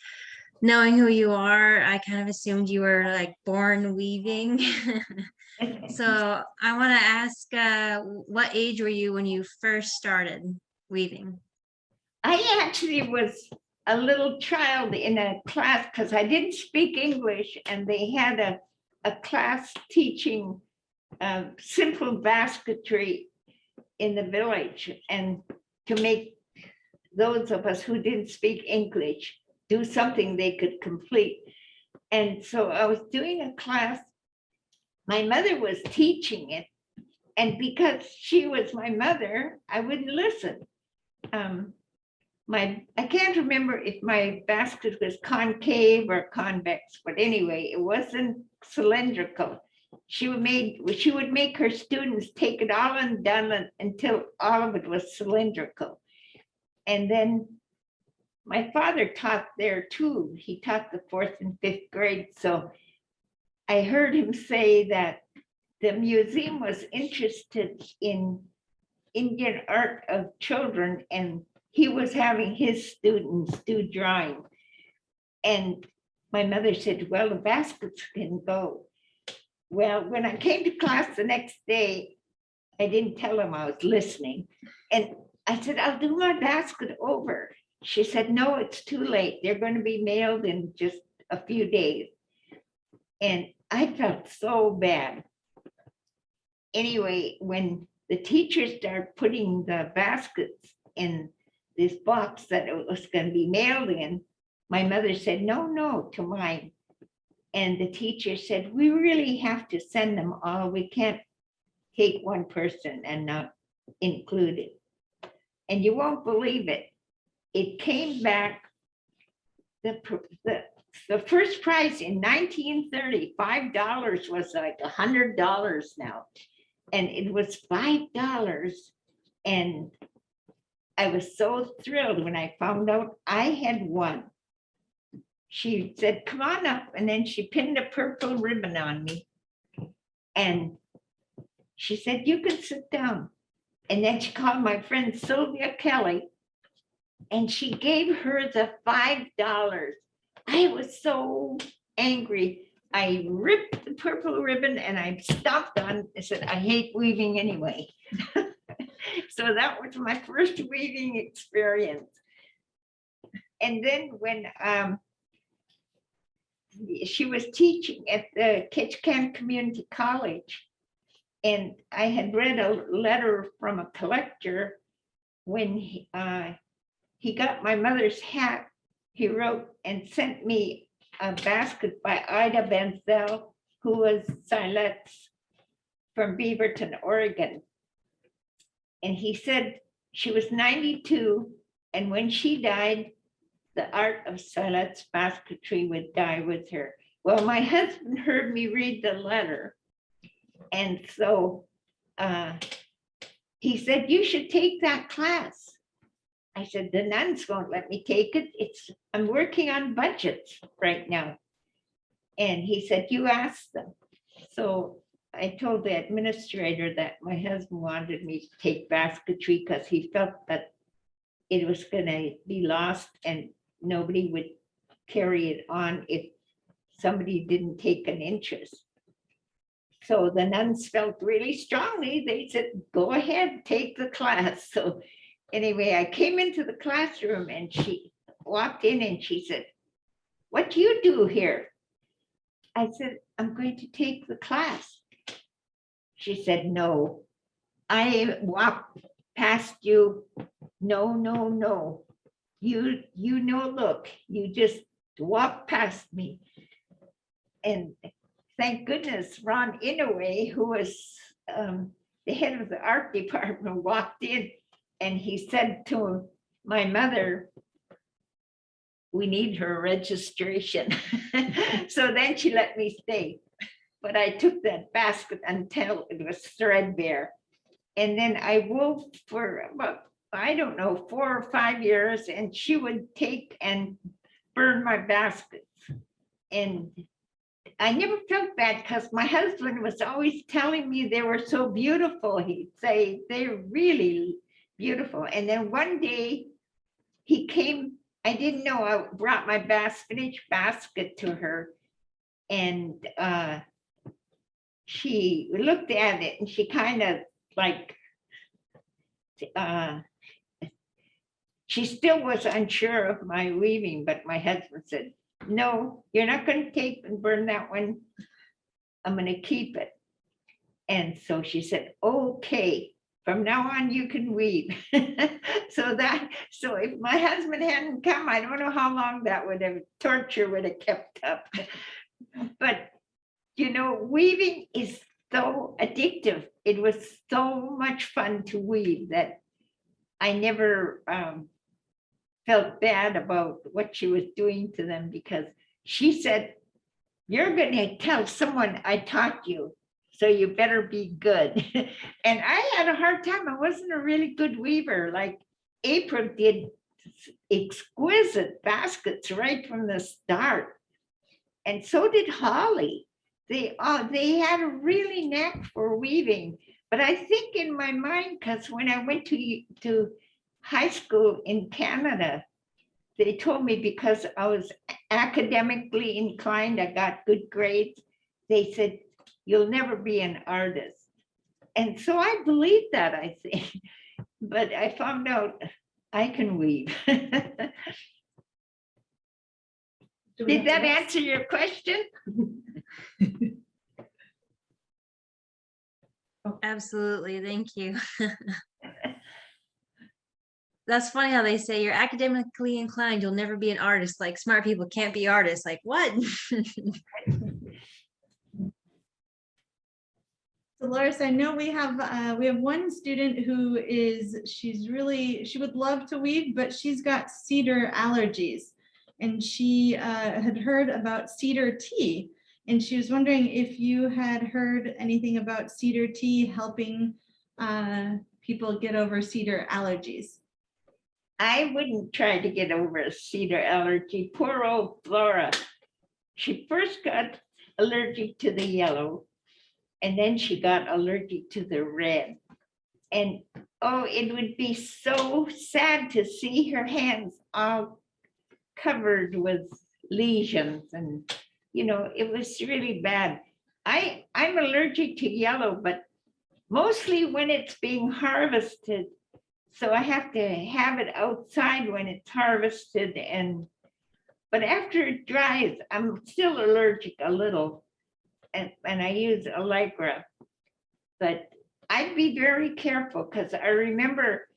knowing who you are, I kind of assumed you were like born weaving. So I want to ask, what age were you when you first started weaving? I actually was a little child in a class because I didn't speak English, and they had a class teaching simple basketry in the village, and to make those of us who didn't speak English do something they could complete. And so I was doing a class. My mother was teaching it, and because she was my mother, I wouldn't listen. I can't remember if my basket was concave or convex, but anyway, it wasn't cylindrical. She would make her students take it all undone until all of it was cylindrical. And then my father taught there too. He taught the 4th and 5th grade. So I heard him say that the museum was interested in Indian art of children, and he was having his students do drawing. And my mother said, well, the baskets can go. Well, when I came to class the next day, I didn't tell him I was listening. And I said, I'll do my basket over. She said, no, it's too late. They're going to be mailed in just a few days. And I felt so bad. Anyway, when the teachers started putting the baskets in this box that it was going to be mailed in, my mother said, no, to mine. And the teacher said, we really have to send them all. We can't take one person and not include it. And you won't believe it. It came back, the first prize in 1930, $5 was like $100 now. And it was $5. And I was so thrilled when I found out I had won. She said, come on up. And then she pinned a purple ribbon on me. And she said, you can sit down. And then she called my friend Sylvia Kelly, and she gave her the $5. I was so angry. I ripped the purple ribbon and I stopped on. I said, I hate weaving anyway. So that was my first weaving experience. And then when she was teaching at the Ketchikan Community College, and I had read a letter from a collector when he got my mother's hat. He wrote and sent me a basket by Ida Benzel, who was Silet's from Beaverton, Oregon. And he said she was 92, and when she died, the art of Silet's basketry would die with her. Well, my husband heard me read the letter, and so he said, you should take that class. I said, the nuns won't let me take it. I'm working on budgets right now. And he said, you ask them. So I told the administrator that my husband wanted me to take basketry because he felt that it was going to be lost and nobody would carry it on if somebody didn't take an interest. So the nuns felt really strongly. They said, go ahead, take the class. So anyway, I came into the classroom and she walked in and she said, what do you do here? I said, I'm going to take the class. She said, no, I walked past you. No. You know, look, you just walked past me. And thank goodness Ron Inouye, who was the head of the art department, walked in and he said to my mother, we need her registration. So then she let me stay. But I took that basket until it was threadbare. And then I wove for about, I don't know, 4 or 5 years, and she would take and burn my baskets. And I never felt bad because my husband was always telling me they were so beautiful. He'd say they're really beautiful. And then one day he came, I didn't know, I brought my spinach basket to her, and she looked at it and she kind of like, she still was unsure of my weaving, but my husband said, no, you're not going to take and burn that one. I'm going to keep it. And so she said, okay, from now on you can weave. So if my husband hadn't come, I don't know how long that torture would have kept up. But you know, weaving is so addictive. It was so much fun to weave that I never felt bad about what she was doing to them, because she said, you're going to tell someone I taught you, so you better be good. And I had a hard time. I wasn't a really good weaver. Like April did exquisite baskets right from the start. And so did Holly. They had a really knack for weaving. But I think in my mind, because when I went to high school in Canada, they told me because I was academically inclined, I got good grades, they said, you'll never be an artist. And so I believed that, I think. But I found out I can weave. Did that answer your question? Absolutely, thank you. That's funny how they say you're academically inclined, you'll never be an artist. Like smart people can't be artists. Like what? Delores, I know we have one student who she would love to weave, but she's got cedar allergies, and she had heard about cedar tea, and she was wondering if you had heard anything about cedar tea helping people get over cedar allergies. I wouldn't try to get over a cedar allergy. Poor old Flora. She first got allergic to the yellow, and then she got allergic to the red. And oh, it would be so sad to see her hands all covered with lesions, and you know, it was really bad. I'm allergic to yellow, but mostly when it's being harvested. So I have to have it outside when it's harvested, but after it dries, I'm still allergic a little, and I use Allegra. But I'd be very careful, because I remember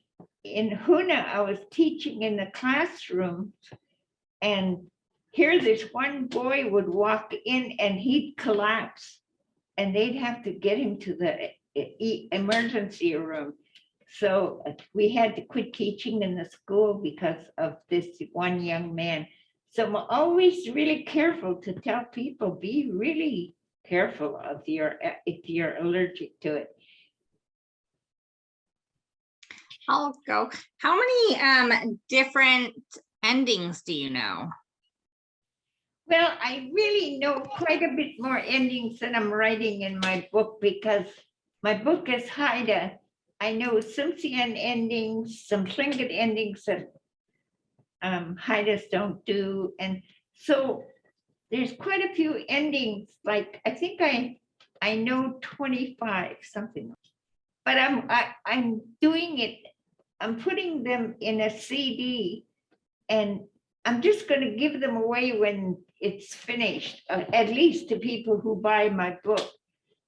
in Huna, I was teaching in the classroom, and here this one boy would walk in and he'd collapse, and they'd have to get him to the emergency room. So we had to quit teaching in the school because of this one young man. So I'm always really careful to tell people, be really careful if you're allergic to it. I'll go. How many different endings do you know? Well, I really know quite a bit more endings than I'm writing in my book, because my book is Haida. I know Tsimshian endings, some Tlingit endings that Haidas don't do. And so there's quite a few endings, like I think I know 25, something. But I'm doing it, I'm putting them in a CD, and I'm just going to give them away when it's finished, at least to people who buy my book,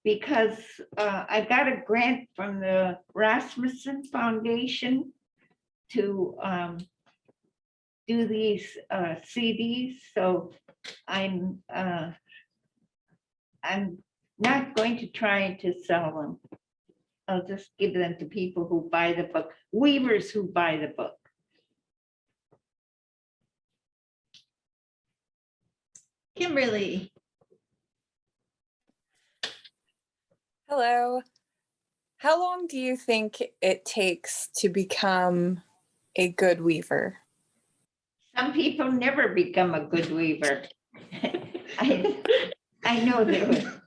because I got a grant from the Rasmussen Foundation to do these CDs. So I'm not going to try to sell them. I'll just give them to people who buy the book, weavers who buy the book. Kimberly. Hello. How long do you think it takes to become a good weaver? Some people never become a good weaver. I know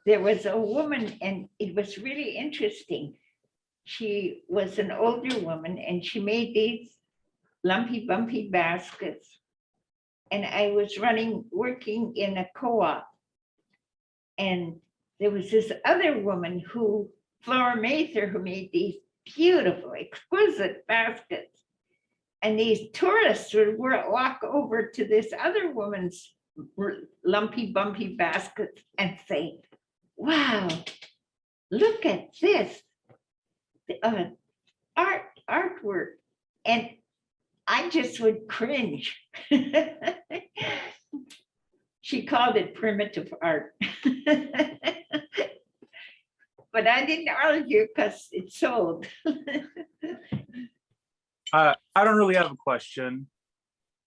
there was a woman, and it was really interesting. She was an older woman, and she made these lumpy bumpy baskets. And I was working in a co-op. And there was this other woman Flora Mather, who made these beautiful, exquisite baskets. And these tourists would walk over to this other woman's lumpy bumpy baskets and say, wow, look at this artwork. And I just would cringe. She called it primitive art. But I didn't argue because it sold. I don't really have a question,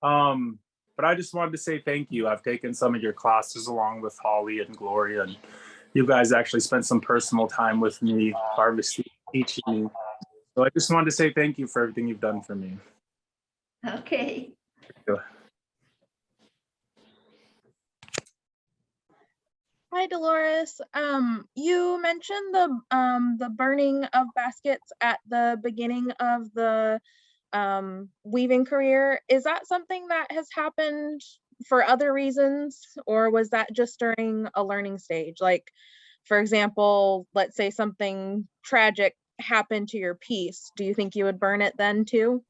but I just wanted to say thank you. I've taken some of your classes along with Holly and Gloria, and you guys actually spent some personal time with me, harvesting, teaching me. So I just wanted to say thank you for everything you've done for me. Okay. Hi, Delores. You mentioned the burning of baskets at the beginning of the weaving career. Is that something that has happened for other reasons, or was that just during a learning stage? Like, for example, let's say something tragic happened to your piece. Do you think you would burn it then too?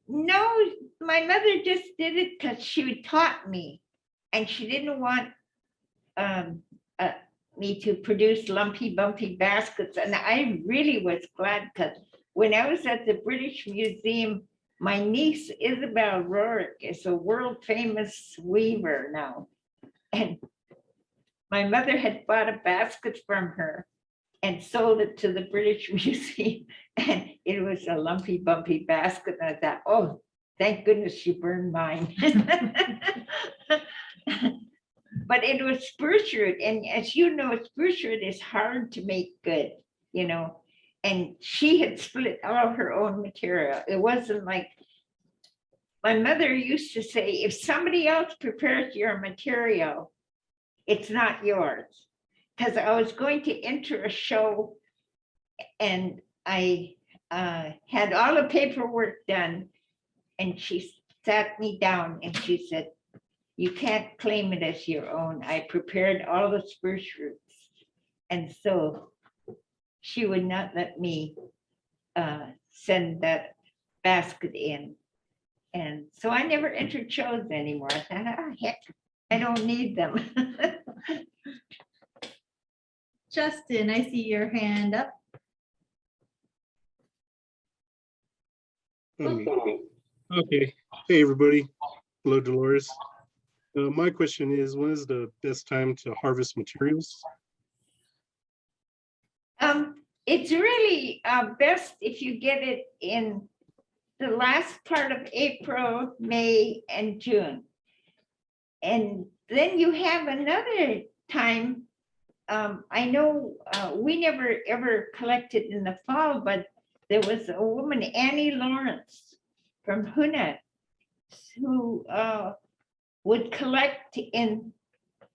No, my mother just did it because she taught me, and she didn't want me to produce lumpy bumpy baskets. And I really was glad, because when I was at the British Museum, my niece Isabel Rorick is a world famous weaver now. And my mother had bought a basket from her and sold it to the British Museum. And it was a lumpy bumpy basket. And I thought, oh, thank goodness she burned mine. But it was spruce root. And as you know, spruce root is hard to make good, you know. And she had split all her own material. It wasn't like, my mother used to say, if somebody else prepares your material, it's not yours. Because I was going to enter a show, and I had all the paperwork done, and she sat me down and she said, you can't claim it as your own. I prepared all the spruce roots. And so she would not let me send that basket in. And so I never entered shows anymore. I thought, oh, heck, I don't need them. Justin, I see your hand up. Okay. Hey, everybody. Hello, Delores. My question is, when is the best time to harvest materials? It's really best if you get it in the last part of April, May, and June. And then you have another time. I know we never ever collected in the fall, but there was a woman, Annie Lawrence from Huna, who would collect in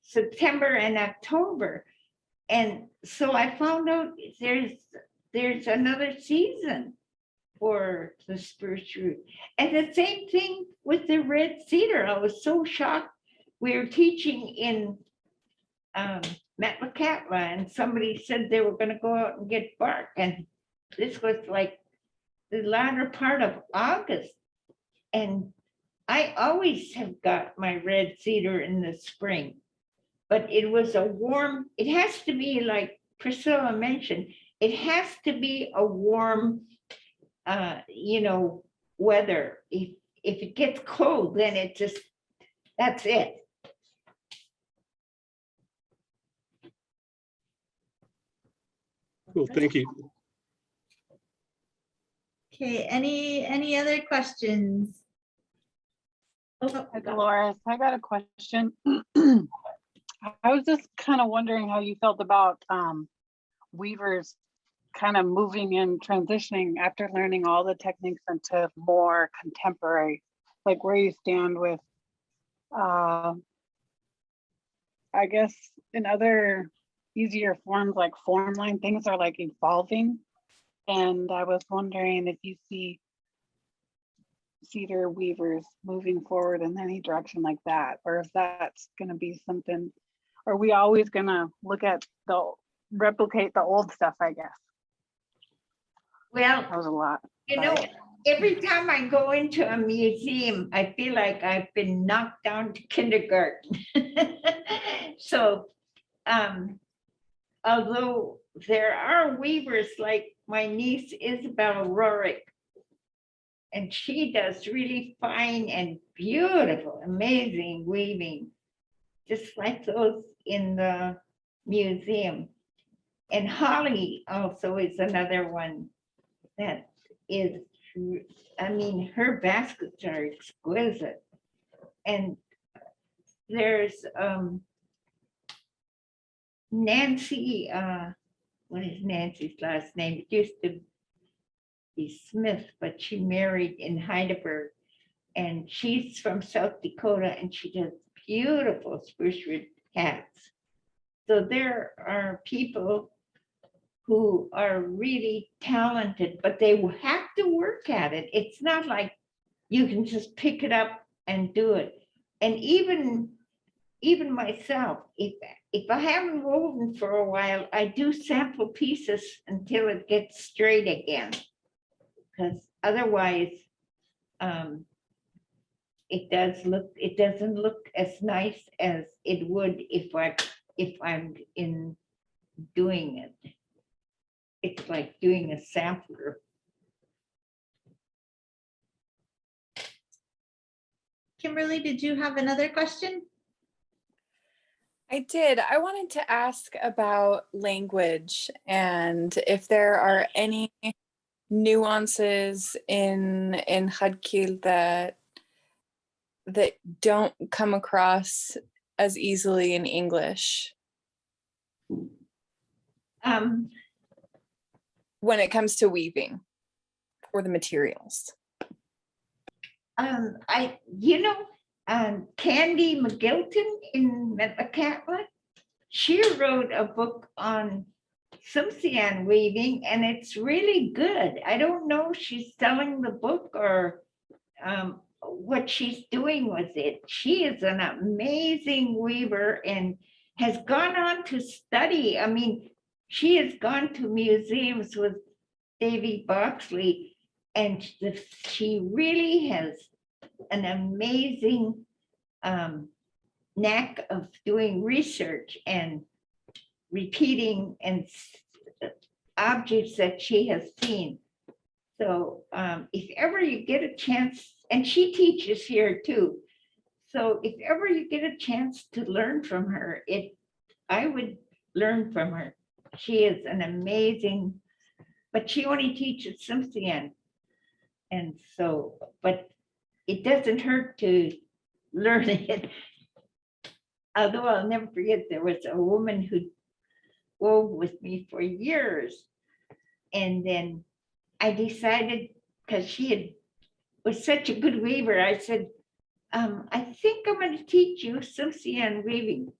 September and October. And so I found out there's another season for the spruce root. And the same thing with the red cedar. I was so shocked. We were teaching in Metlakatla, and somebody said they were going to go out and get bark. And this was like the latter part of August. And I always have got my red cedar in the spring. But it was a warm, it has to be like Priscilla mentioned, it has to be a warm, you know, weather. If it gets cold, then it just, that's it. Cool, thank you. Okay, any other questions? Oh, Hi, Delores, I got a question. I was just kind of wondering how you felt about weavers kind of moving and transitioning after learning all the techniques into more contemporary, like where you stand with I guess in other easier forms like form line, things are like evolving. And I was wondering if you see cedar weavers moving forward in any direction like that, or if that's going to be something, are we always going to look at replicate the old stuff, I guess? Well, that was a lot. You know, every time I go into a museum, I feel like I've been knocked down to kindergarten. So, although there are weavers like my niece Isabel Rorick, and she does really fine and beautiful, amazing weaving, just like those in the museum. And Holly also is another one that is, I mean, her baskets are exquisite. And there's Nancy, what is Nancy's last name? It used to be Smith, but she married in Heidelberg. And she's from South Dakota, and she does beautiful spruce root hats. So there are people who are really talented, but they will have to work at it. It's not like you can just pick it up and do it. And even myself, if I haven't woven for a while, I do sample pieces until it gets straight again. Because otherwise, it doesn't look as nice as it would if I'm in doing it. It's like doing a sampler. Kimberly, did you have another question? I did. I wanted to ask about language and if there are any nuances in Chadkil that don't come across as easily in English. When it comes to weaving or the materials. Candy McGilton in Metlakatla, she wrote a book on Tsimshian weaving, and it's really good. I don't know if she's selling the book or what she's doing with it. She is an amazing weaver and has gone on to study. I mean, she has gone to museums with Davy Boxley, and she really has an amazing knack of doing research and repeating and objects that she has seen. So if ever you get a chance, and she teaches here too, so if ever you get a chance to learn from her, I would learn from her. She is an amazing, but she only teaches Tsimshian. And so, but it doesn't hurt to learn it. Although I'll never forget, there was a woman who wove with me for years. And then I decided, because was such a good weaver, I said, I think I'm going to teach you Tsimshian weaving.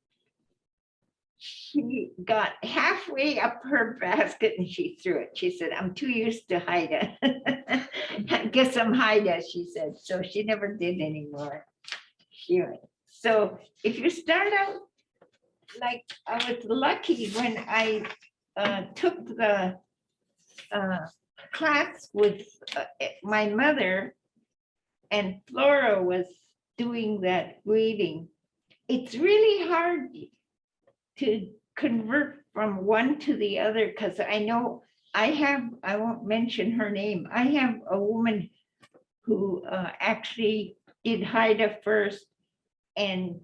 She got halfway up her basket and she threw it. She said, I'm too used to Haida. I guess I'm Haida, she said. So she never did anymore. So if you start out, like I was lucky when I took the class with my mother, and Flora was doing that weaving. It's really hard to convert from one to the other, because I know I won't mention her name. I have a woman who actually did Haida first, and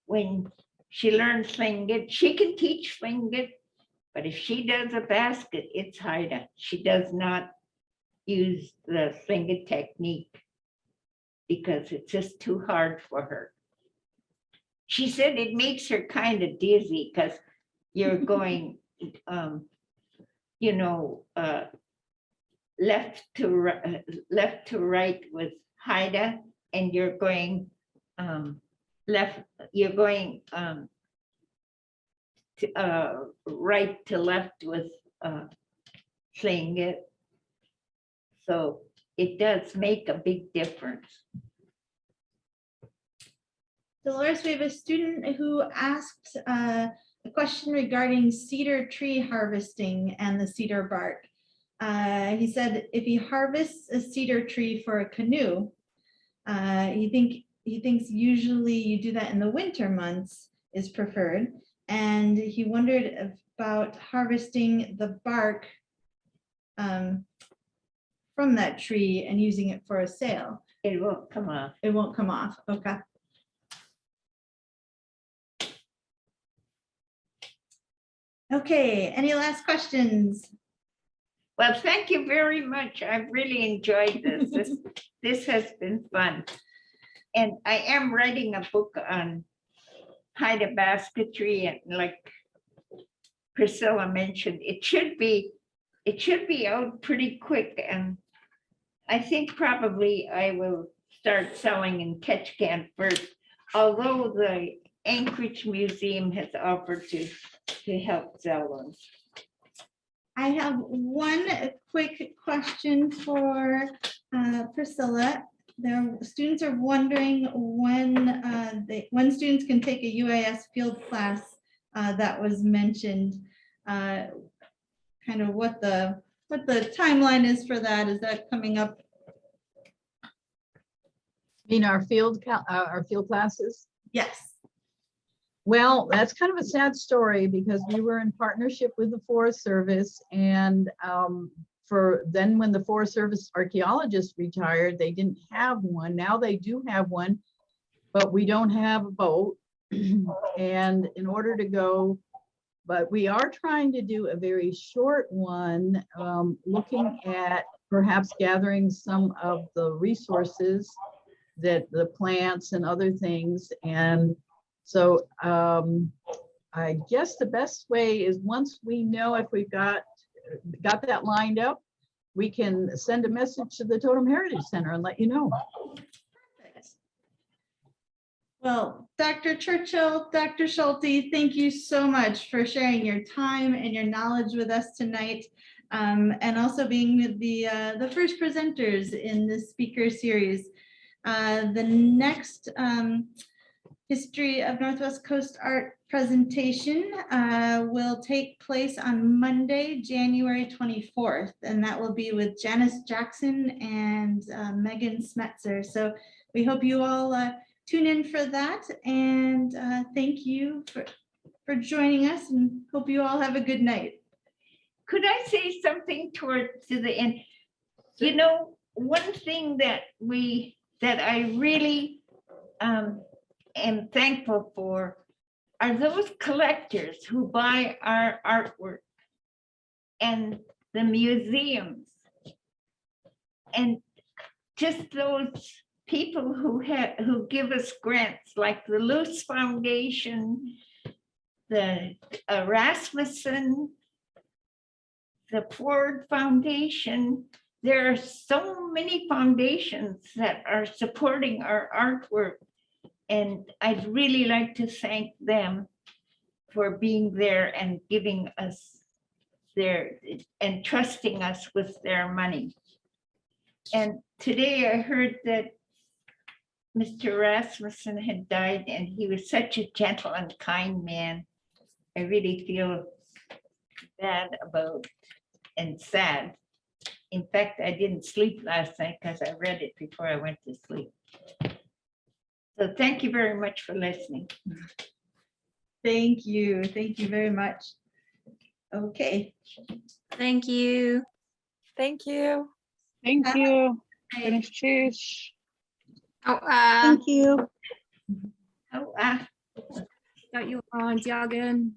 when she learned Tlingit, she can teach Tlingit, but if she does a basket, it's Haida. She does not use the Tlingit technique because it's just too hard for her. She said it makes her kind of dizzy because you're going, left to right with Haida, and you're going right to left with Tlingit. So it does make a big difference. Dolores, we have a student who asked a question regarding cedar tree harvesting and the cedar bark. He said if he harvests a cedar tree for a canoe, he thinks usually you do that in the winter months is preferred. And he wondered about harvesting the bark from that tree and using it for a sail. It won't come off. It won't come off. Okay. Okay, any last questions? Well, thank you very much. I've really enjoyed this. This has been fun. And I am writing a book on Haida basketry, and like Priscilla mentioned, it should be out pretty quick, and I think probably I will start selling in Ketchikan first, although the Anchorage Museum has offered to help sell them. I have one quick question for Priscilla. Their students are wondering when students can take a UAS field class that was mentioned. Kind of what the timeline is for that. Is that coming up? You mean our field classes? Yes. Well, that's kind of a sad story because we were in partnership with the Forest Service, and when the Forest Service archaeologists retired, they didn't have one. Now they do have one, but we don't have a boat. And in order to go, but we are trying to do a very short one, looking at perhaps gathering some of the resources, that the plants and other things. And so I guess the best way is once we know if we've got that lined up, we can send a message to the Totem Heritage Center and let you know. Perfect. Well, Dr. Churchill, Dr. Schulte, thank you so much for sharing your time and your knowledge with us tonight, and also being the first presenters in this speaker series. The next History of Northwest Coast Art presentation will take place on Monday, January 24th, and that will be with Janice Jackson and Megan Smetzer. So we hope you all tune in for that, and thank you for joining us, and hope you all have a good night. Could I say something to the end? You know, one thing that I really am thankful for are those collectors who buy our artwork, and the museums, and just those people who give us grants, like the Luce Foundation, the Rasmussen, the Ford Foundation. There are so many foundations that are supporting our artwork, and I'd really like to thank them for being there and giving us and trusting us with their money. And today I heard that Mr. Rasmussen had died, and he was such a gentle and kind man. I really feel bad about and sad. In fact, I didn't sleep last night because I read it before I went to sleep. So thank you very much for listening. Thank you. Thank you very much. Okay. Thank you. Thank you. Thank you. Finish cheers. Oh, Thank you. Oh, Got you on, Jagan.